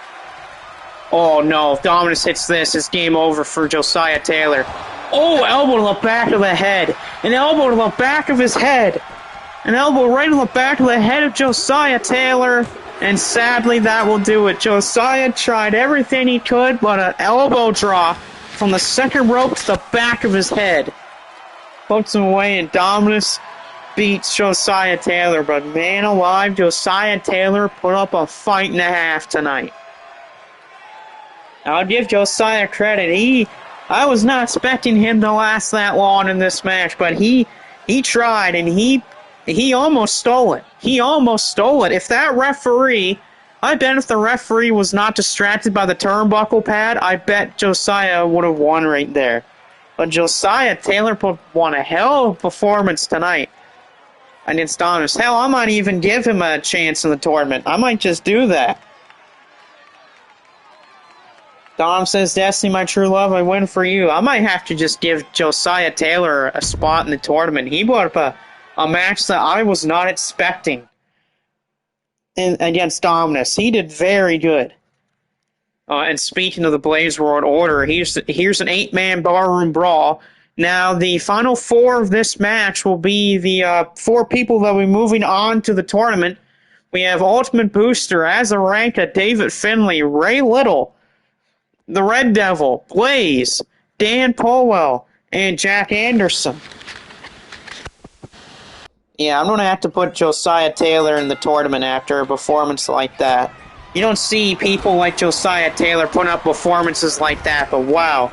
Oh no, if Dominus hits this, it's game over for Josiah Taylor. Oh, elbow to the back of the head. An elbow to the back of his head. An elbow right on the back of the head of Josiah Taylor. And sadly, that will do it. Josiah tried everything he could, but an elbow drop from the second rope to the back of his head. Puts him away, and Dominus beats Josiah Taylor. But man alive, Josiah Taylor put up a fight and a half tonight. I'll give Josiah credit. I was not expecting him to last that long in this match, but he tried, and he almost stole it. He almost stole it. If that referee, I bet if the referee was not distracted by the turnbuckle pad, I bet Josiah would have won right there. But Josiah Taylor put on a hell of a performance tonight against Dominus. Hell, I might even give him a chance in the tournament. I might just do that. Dom says, Destiny, my true love, I win for you. I might have to just give Josiah Taylor a spot in the tournament. He brought up a match that I was not expecting against Dominus. He did very good. And speaking of the Blaze World Order, here's an 8-man barroom brawl. Now, the final 4 of this match will be the 4 people that will be moving on to the tournament. We have Ultimate Booster, Azarenka, David Finlay, Ray Little, the Red Devil, Blaze, Dan Polwell, and Jack Anderson. Yeah, I'm going to have to put Josiah Taylor in the tournament after a performance like that. You don't see people like Josiah Taylor putting up performances like that, but wow.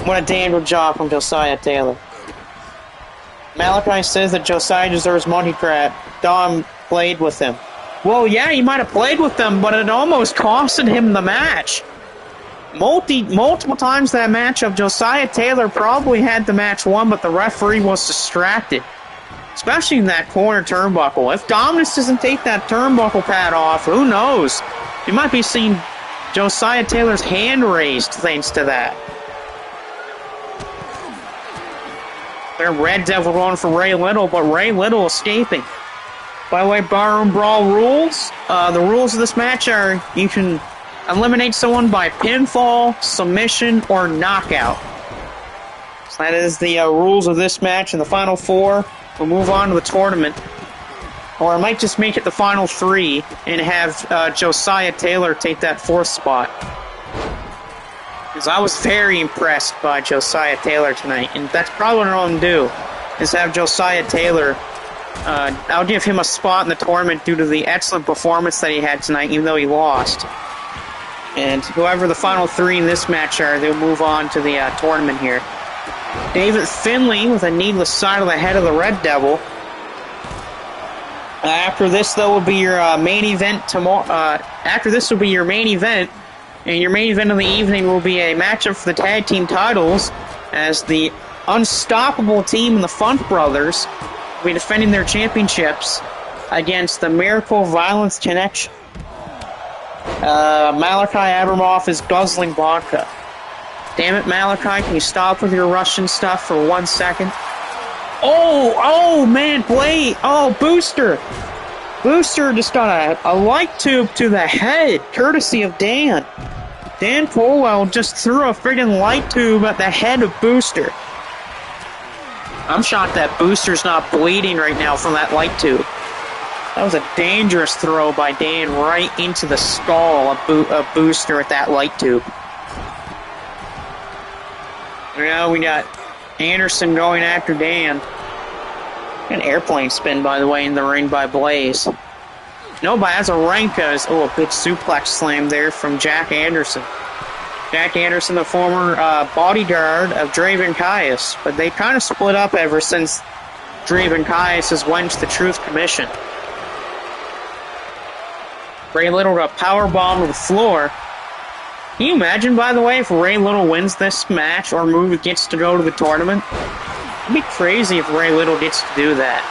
What a damn good job from Josiah Taylor. Malachi says that Josiah deserves money crap. Dom played with him. Well, yeah, he might have played with them, but it almost costed him the match. Multiple times that matchup, Josiah Taylor probably had the match won, but the referee was distracted. Especially in that corner turnbuckle. If Dominus doesn't take that turnbuckle pad off, who knows? You might be seeing Josiah Taylor's hand raised thanks to that. They're Red Devil going for Ray Little, but Ray Little escaping. By the way, Barroom Brawl rules. The rules of this match are you can eliminate someone by pinfall, submission, or knockout. So that is the rules of this match. In the final 4, we'll move on to the tournament. Or I might just make it the final 3 and have Josiah Taylor take that 4th spot. Because I was very impressed by Josiah Taylor tonight. And that's probably what I'm going to do, is have Josiah Taylor. I'll give him a spot in the tournament due to the excellent performance that he had tonight, even though he lost. And whoever the final 3 in this match are, they'll move on to the tournament here. David Finlay with a needless side of the head of the Red Devil. After this, though, will be your main event tomorrow. After this will be your main event, and your main event of the evening will be a matchup for the tag team titles, as the unstoppable team, the Funk Brothers, will be defending their championships against the Miracle Violence Connection. Malachi Abramoff is guzzling vodka. Damn it, Malachi, can you stop with your Russian stuff for 1 second? Oh, man, Blade. Oh, Booster. Booster just got a light tube to the head, courtesy of Dan. Dan Polwell just threw a friggin' light tube at the head of Booster. I'm shocked that Booster's not bleeding right now from that light tube. That was a dangerous throw by Dan right into the skull of Booster at that light tube. Now we got Anderson going after Dan. An airplane spin, by the way, in the ring by Blaze. No, by Azarenka. Oh, a big suplex slam there from Jack Anderson. Jack Anderson, the former bodyguard of Draven Caius, but they kind of split up ever since Draven Caius has went to the Truth Commission. Ray Little got powerbombed to the floor. Can you imagine, by the way, if Ray Little wins this match or gets to go to the tournament? It'd be crazy if Ray Little gets to do that.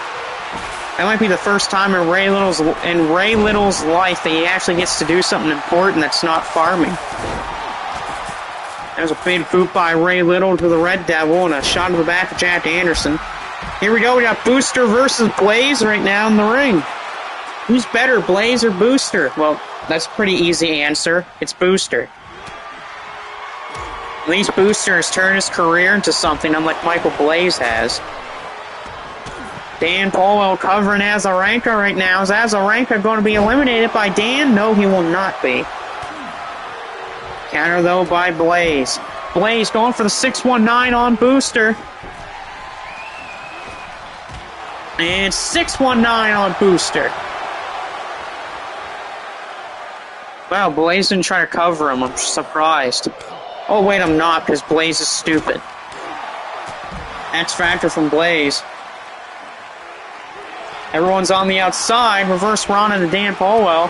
That might be the first time in Ray Little's life that he actually gets to do something important that's not farming. There's a big boot by Ray Little to the Red Devil and a shot to the back of Jack Anderson. Here we go, we got Booster versus Blaze right now in the ring. Who's better, Blaze or Booster? Well, that's a pretty easy answer. It's Booster. At least Booster has turned his career into something unlike Michael Blaze has. Dan Polwell covering Azarenka right now. Is Azarenka going to be eliminated by Dan? No, he will not be. Counter, though, by Blaze. Blaze going for the 619 on Booster. And 619 on Booster. Wow, Blaze didn't try to cover him. I'm surprised. Oh, wait, I'm not, because Blaze is stupid. X Factor from Blaze. Everyone's on the outside. Reverse Rana to Dan Polwell.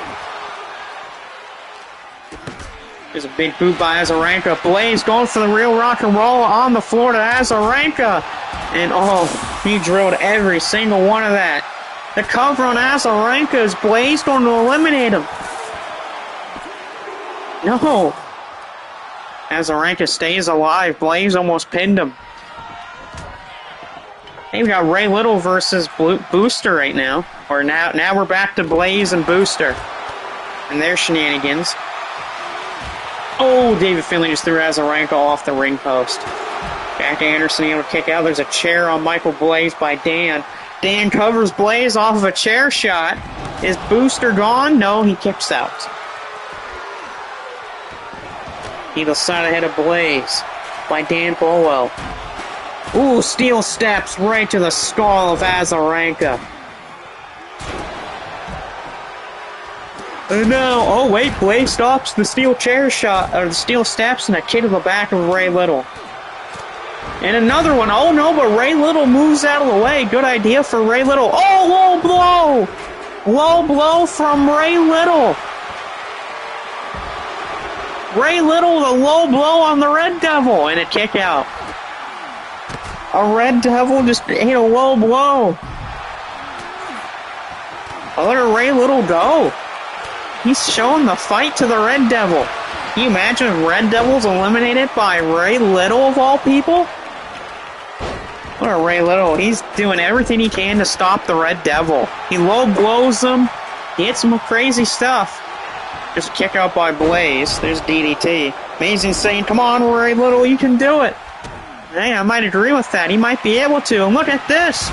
There's a big boot by Azarenka. Blaze going for the real rock and roll on the floor to Azarenka. And oh, he drilled every single one of that. The cover on Azarenka. Is Blaze going to eliminate him? No. Azarenka stays alive. Blaze almost pinned him. Hey, we got Ray Little versus Booster right now. Or now we're back to Blaze and Booster. And their shenanigans. Oh, David Finlay just threw Azarenka off the ring post. Jack Anderson able to kick out. There's a chair on Michael Blaze by Dan. Dan covers Blaze off of a chair shot. Is Booster gone? No, he kicks out. Eagle side ahead of Blaze by Dan Bolwell. Ooh, steel steps right to the skull of Azarenka. And now, oh wait, Blaze stops the steel chair shot, or the steel steps, and a kick to the back of Ray Little. And another one, oh no, but Ray Little moves out of the way. Good idea for Ray Little. Oh, low blow! Low blow from Ray Little. Ray Little, the low blow on the Red Devil, and a kick out. A Red Devil just hit a low blow. Let Ray Little go. He's showing the fight to the Red Devil. Can you imagine if Red Devil's eliminated by Ray Little of all people? What a Ray Little. He's doing everything he can to stop the Red Devil. He low blows him. He hits some crazy stuff. Just a kick out by Blaze. There's DDT. Amazing saying, come on, Ray Little, you can do it. Hey, I might agree with that. He might be able to. And look at this.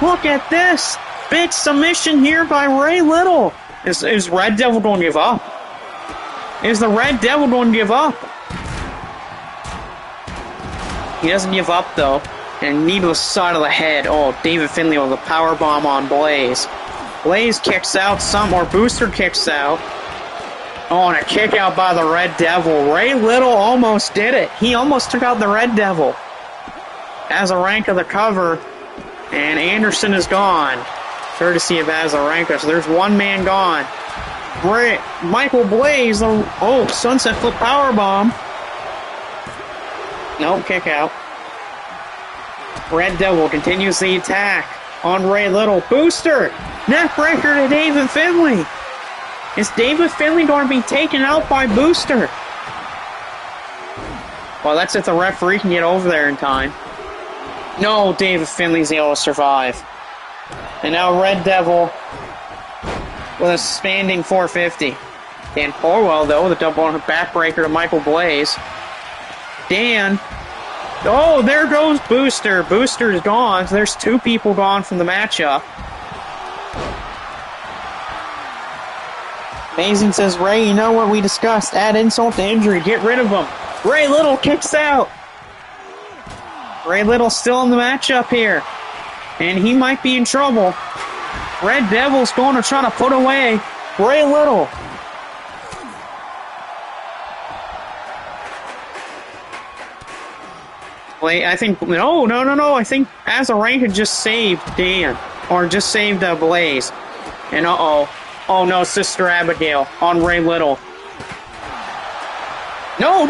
Look at this. Big submission here by Ray Little. Is Red Devil going to give up? Is the Red Devil going to give up? He doesn't give up, though. And knee to the side of the head. Oh, David Finlay with a powerbomb on Blaze. Blaze kicks out or Booster kicks out. Oh, and a kick out by the Red Devil. Ray Little almost did it. He almost took out the Red Devil. Azarenka the cover. And Anderson is gone. Courtesy of Azarenka. So there's one man gone. Michael Blaze. Sunset flip powerbomb. Nope, kick out. Red Devil continues the attack on Ray Little. Booster! Neckbreaker to David Finlay. Is David Finlay going to be taken out by Booster? Well, that's if the referee can get over there in time. No, David Finlay's able to survive. And now Red Devil with a standing 450. Dan Porwell, though, with a double on her backbreaker to Michael Blaze. Dan. Oh, there goes Booster. Booster's gone. So there's two people gone from the matchup. Amazing says, Ray, you know what we discussed. Add insult to injury. Get rid of him. Ray Little kicks out. Ray Little's still in the matchup here. And he might be in trouble. Red Devil's going to try to put away Ray Little. Wait, I think... No. I think Azarenka just saved Dan. Or just saved Blaze. And uh-oh. Oh no, Sister Abigail on Ray Little. No,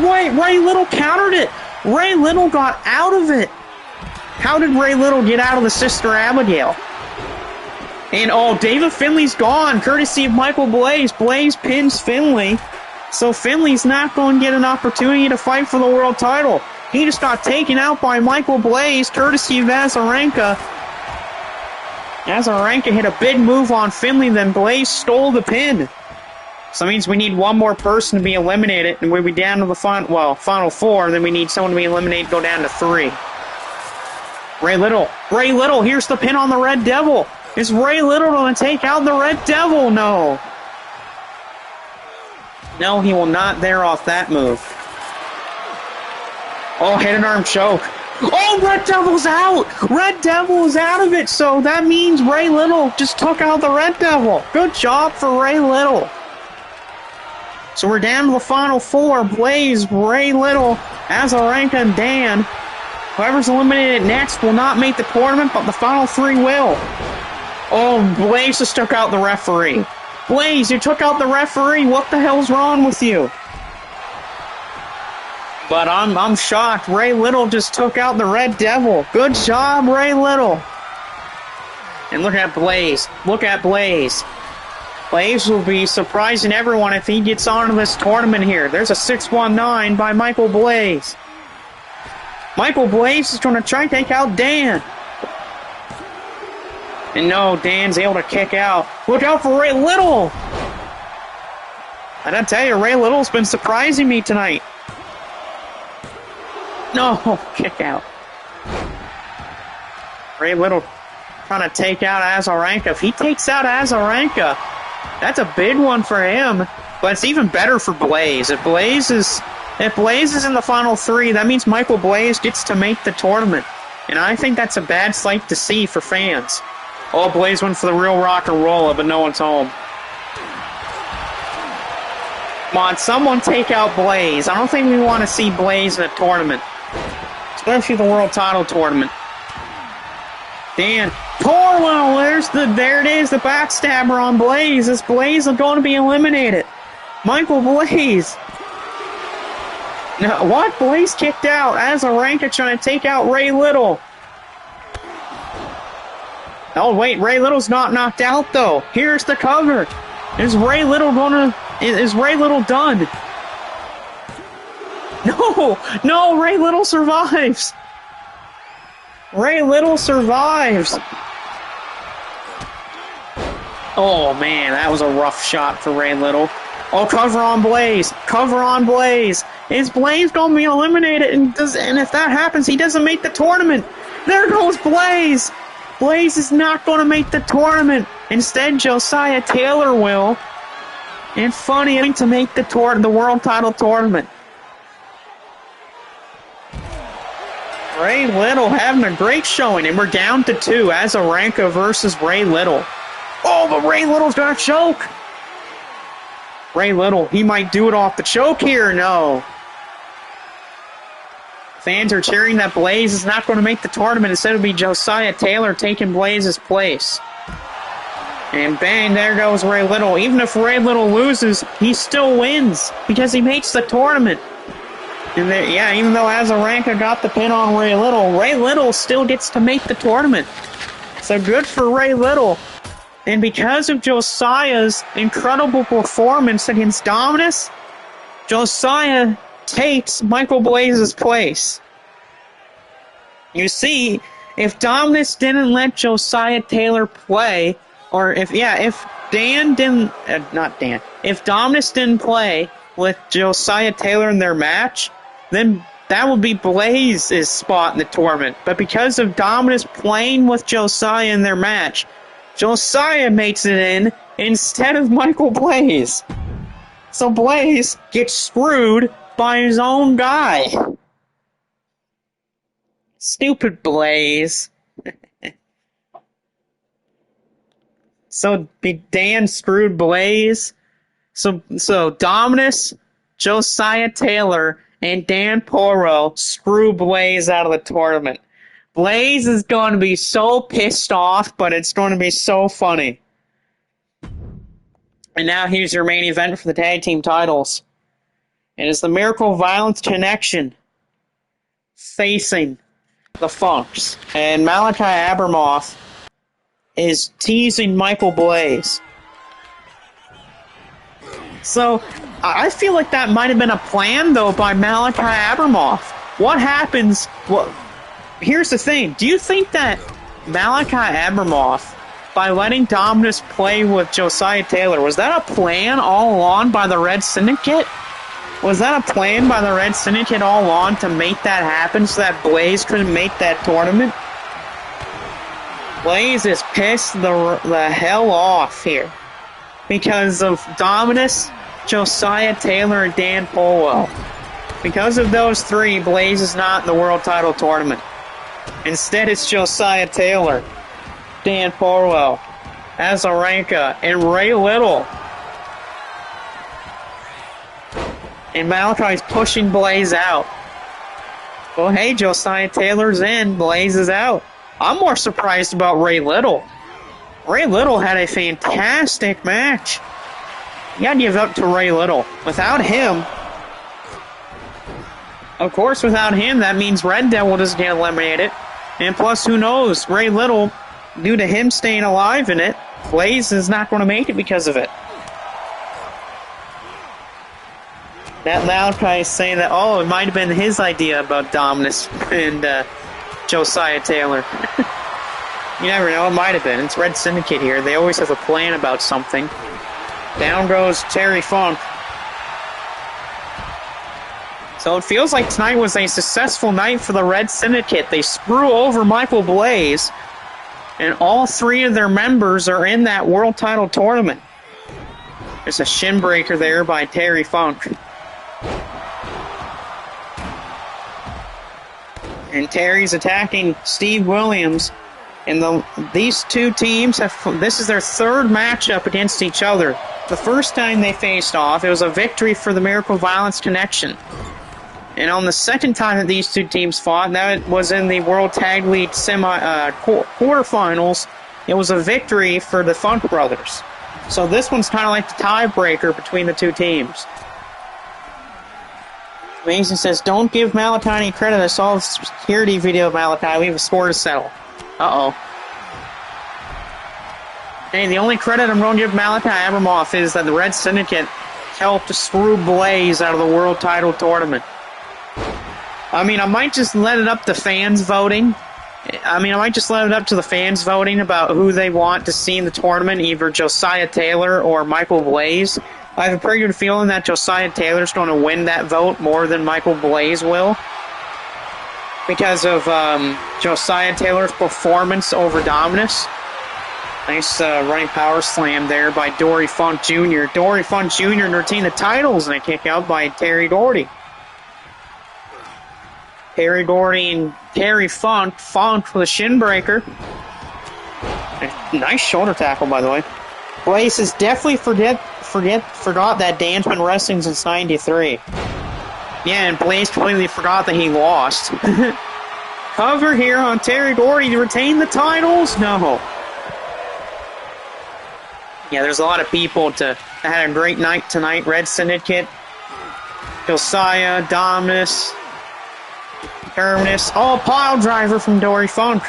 wait, Ray Little countered it. Ray Little got out of it. How did Ray Little get out of the Sister Abigail? And David Finlay's gone, courtesy of Michael Blaze. Blaze pins Finlay. So Finlay's not going to get an opportunity to fight for the world title. He just got taken out by Michael Blaze, courtesy of Azarenka. Azarenka hit a big move on Finlay, then Blaze stole the pin. So that means we need one more person to be eliminated, and we'll be down to the final four, and then we need someone to be eliminated, go down to 3. Ray Little, here's the pin on the Red Devil. Is Ray Little going to take out the Red Devil? No. No, he will not there off that move. Oh, hit an arm choke. Oh, Red Devil's out! Red Devil is out of it, so that means Ray Little just took out the Red Devil. Good job for Ray Little. So we're down to the final four. Blaze, Ray Little, Azarenka, and Dan. Whoever's eliminated next will not make the tournament, but the final three will. Oh, Blaze just took out the referee. Blaze, you took out the referee. What the hell's wrong with you? But I'm shocked. Ray Little just took out the Red Devil. Good job, Ray Little. And look at Blaze. Look at Blaze. Blaze will be surprising everyone if he gets on to this tournament here. There's a 619 by Michael Blaze. Michael Blaze is going to try and take out Dan. And no, Dan's able to kick out. Look out for Ray Little. And I tell you, Ray Little's been surprising me tonight. No, kick out. Ray Little trying to take out Azarenka. If he takes out Azarenka, that's a big one for him. But it's even better for Blaze. If Blaze is in the final three, that means Michael Blaze gets to make the tournament. And I think that's a bad sight to see for fans. Oh, Blaze went for the real rock and roll, but no one's home. Come on, someone take out Blaze. I don't think we want to see Blaze in a tournament. Especially the World Title Tournament. Dan, Porwell, there it is, the backstabber on Blaze. Is Blaze going to be eliminated? Michael Blaze. No, what? Blaze kicked out. Azarenka trying to take out Ray Little. Oh, wait, Ray Little's not knocked out, though. Here's the cover. Is Ray Little done? No, Ray Little survives. Ray Little survives. Oh, man, that was a rough shot for Ray Little. Oh, cover on Blaze. Cover on Blaze. Is Blaze going to be eliminated? And if that happens, he doesn't make the tournament. There goes Blaze. Blaze is not going to make the tournament. Instead, Josiah Taylor will. And funny to make the World Title Tournament. Ray Little having a great showing, and we're down to 2. Azarenka versus Ray Little. Oh, but Ray Little's going to choke. Ray Little, he might do it off the choke here. No. Fans are cheering that Blaze is not going to make the tournament. Instead, it'll be Josiah Taylor taking Blaze's place. And bang, there goes Ray Little. Even if Ray Little loses, he still wins because he makes the tournament. And even though Azarenka got the pin on Ray Little still gets to make the tournament. So good for Ray Little. And because of Josiah's incredible performance against Dominus, Josiah takes Michael Blaze's place. You see, if Dominus didn't let Josiah Taylor play, or if Dominus didn't play with Josiah Taylor in their match, then that would be Blaze's spot in the tournament. But because of Dominus playing with Josiah in their match, Josiah makes it in instead of Michael Blaze. So Blaze gets screwed by his own guy. Stupid Blaze. So Dan screwed Blaze. So Dominus, Josiah Taylor, and Dan Poro screw Blaze out of the tournament. Blaze is going to be so pissed off, but it's going to be so funny. And now here's your main event for the tag team titles. It is the Miracle Violence Connection facing the Funks. And Malachi Abramoff is teasing Michael Blaze. So, I feel like that might have been a plan, though, by Malachi Abramoff. What happens... Well, here's the thing. Do you think that Malachi Abramoff, by letting Dominus play with Josiah Taylor, was that a plan all along by the Red Syndicate? Was that a plan by the Red Syndicate all along to make that happen so that Blaze couldn't make that tournament? Blaze is pissed the hell off here because of Dominus, Josiah Taylor, and Dan Polwell. Because of those three, Blaze is not in the world title tournament. Instead, it's Josiah Taylor, Dan Farwell, Azarenka, and Ray Little. And Malachi's pushing Blaze out. Well, hey, Josiah Taylor's in, Blaze is out. I'm more surprised about Ray Little. Ray Little had a fantastic match. You gotta give up to Ray Little. Without him, of course, without him, that means Red Devil doesn't get eliminated. And plus, who knows, Ray Little, due to him staying alive in it, Blaze is not going to make it because of it. That loud guy is saying that, oh, it might have been his idea about Dominus and Josiah Taylor. You never know, it might have been. It's Red Syndicate here. They always have a plan about something. Down goes Terry Funk. So it feels like tonight was a successful night for the Red Syndicate. They screw over Michael Blaze, and all three of their members are in that world title tournament. There's a shin breaker there by Terry Funk. And Terry's attacking Steve Williams. And these two teams, this is their third matchup against each other. The first time they faced off, it was a victory for the Miracle Violence Connection. And on the second time that these two teams fought, that was in the World Tag League quarterfinals, it was a victory for the Funk Brothers. So this one's kind of like the tiebreaker between the two teams. Mason says, don't give Malachi any credit. I saw the security video of Malachi. We have a score to settle. Uh-oh. Hey, the only credit I'm going to give Malachi Abramoff is that the Red Syndicate helped screw Blaze out of the world title tournament. I mean, I might just let it up to fans voting. I might just let it up to the fans voting about who they want to see in the tournament, either Josiah Taylor or Michael Blaze. I have a pretty good feeling that Josiah Taylor's going to win that vote more than Michael Blaze will, because of Josiah Taylor's performance over Dominus. Nice running power slam there by Dory Funk Jr. Dory Funk Jr. retained the titles, and a kick out by Terry Gordy. Terry Gordy and Terry Funk. Funk with a shin breaker. Nice shoulder tackle, by the way. Blaze has definitely forgot that Dan's been wrestling since '93. Yeah, and Blaze completely forgot that he lost. Cover here on Terry Gordy to retain the titles? No. Yeah, there's a lot of people that had a great night tonight. Red Syndicate, Josiah, Dominus, Terminus. Oh, pile driver from Dory Funk.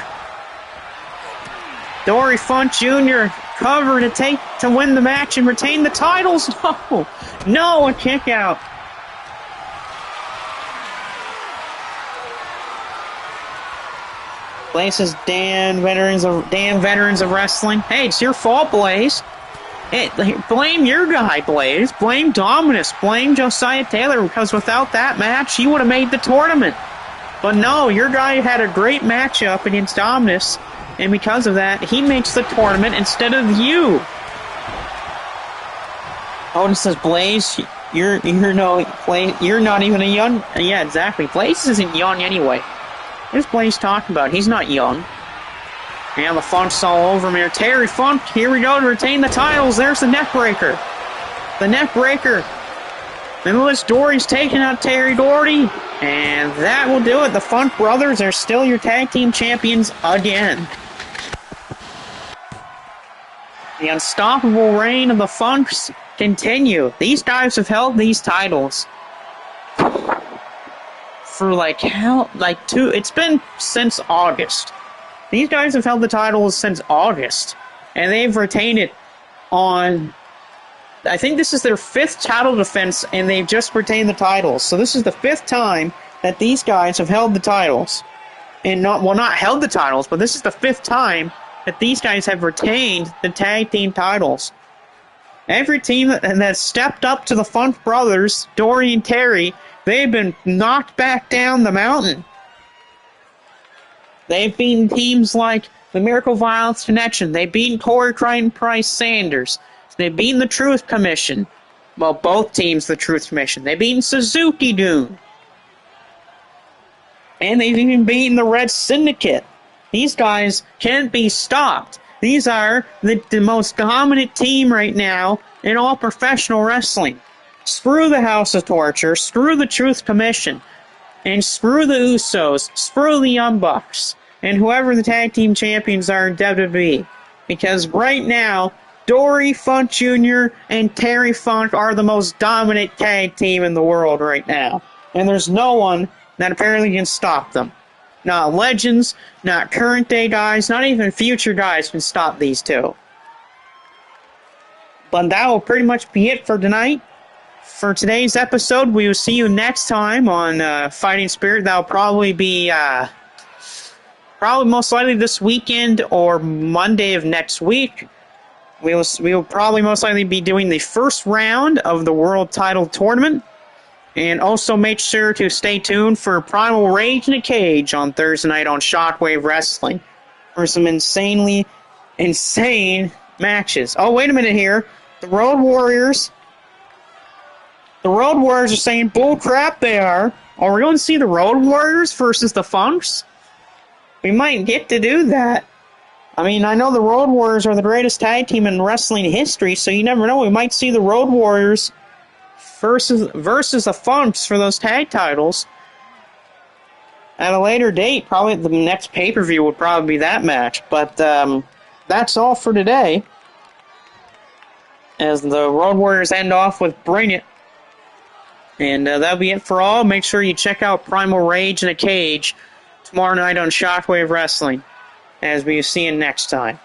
Dory Funk Jr. cover to win the match and retain the titles. No, a kick out. Blaze says, Dan, veterans of wrestling. Hey, it's your fault, Blaze. Hey, blame your guy, Blaze. Blame Dominus. Blame Josiah Taylor, because without that match, he would have made the tournament. But no, your guy had a great matchup against Dominus, and because of that, he makes the tournament instead of you. Owen says, Blaze, you're not even a young... Yeah, exactly. Blaze isn't young anyway. What is Blaze talking about? He's not young. Yeah, the Funk's all over him here. Terry Funk, here we go to retain the titles. There's the neck breaker. The neck breaker. Nicholas Dory's taking out Terry Gordy. And that will do it. The Funk Brothers are still your tag team champions again. The unstoppable reign of the Funks continue. These guys have held these titles for it's been since August. These guys have held the titles since August, and they've retained it on, I think this is their 5th title defense, and they've just retained the titles. So this is the 5th time that these guys have held the titles. And not held the titles, but this is the 5th time that these guys have retained the tag team titles. Every team that stepped up to the Funk Brothers, Dory and Terry, they've been knocked back down the mountain. They've beaten teams like the Miracle Violence Connection. They've beaten Corey Crichton Price Sanders. They've beaten the Truth Commission. Well, both teams, the Truth Commission. They've beaten Suzuki Dune. And they've even beaten the Red Syndicate. These guys can't be stopped. These are the most dominant team right now in all professional wrestling. Screw the House of Torture, screw the Truth Commission, and screw the Usos, screw the Young Bucks, and whoever the tag team champions are in WWE. Because right now, Dory Funk Jr. and Terry Funk are the most dominant tag team in the world right now. And there's no one that apparently can stop them. Not legends, not current day guys, not even future guys can stop these two. But that will pretty much be it for tonight. For today's episode, we will see you next time on Fighting Spirit. That'll probably be probably most likely this weekend or Monday of next week. We will probably most likely be doing the first round of the World Title Tournament. And also make sure to stay tuned for Primal Rage in a Cage on Thursday night on Shockwave Wrestling for some insanely insane matches. Oh, wait a minute here. The Road Warriors are saying bull crap they are. Are we going to see the Road Warriors versus the Funks? We might get to do that. I mean, I know the Road Warriors are the greatest tag team in wrestling history, so you never know. We might see the Road Warriors versus the Funks for those tag titles at a later date. Probably the next pay-per-view would probably be that match. But that's all for today, as the Road Warriors end off with Bring It. And that'll be it for all. Make sure you check out Primal Rage in a Cage tomorrow night on Shockwave Wrestling, as we see you next time.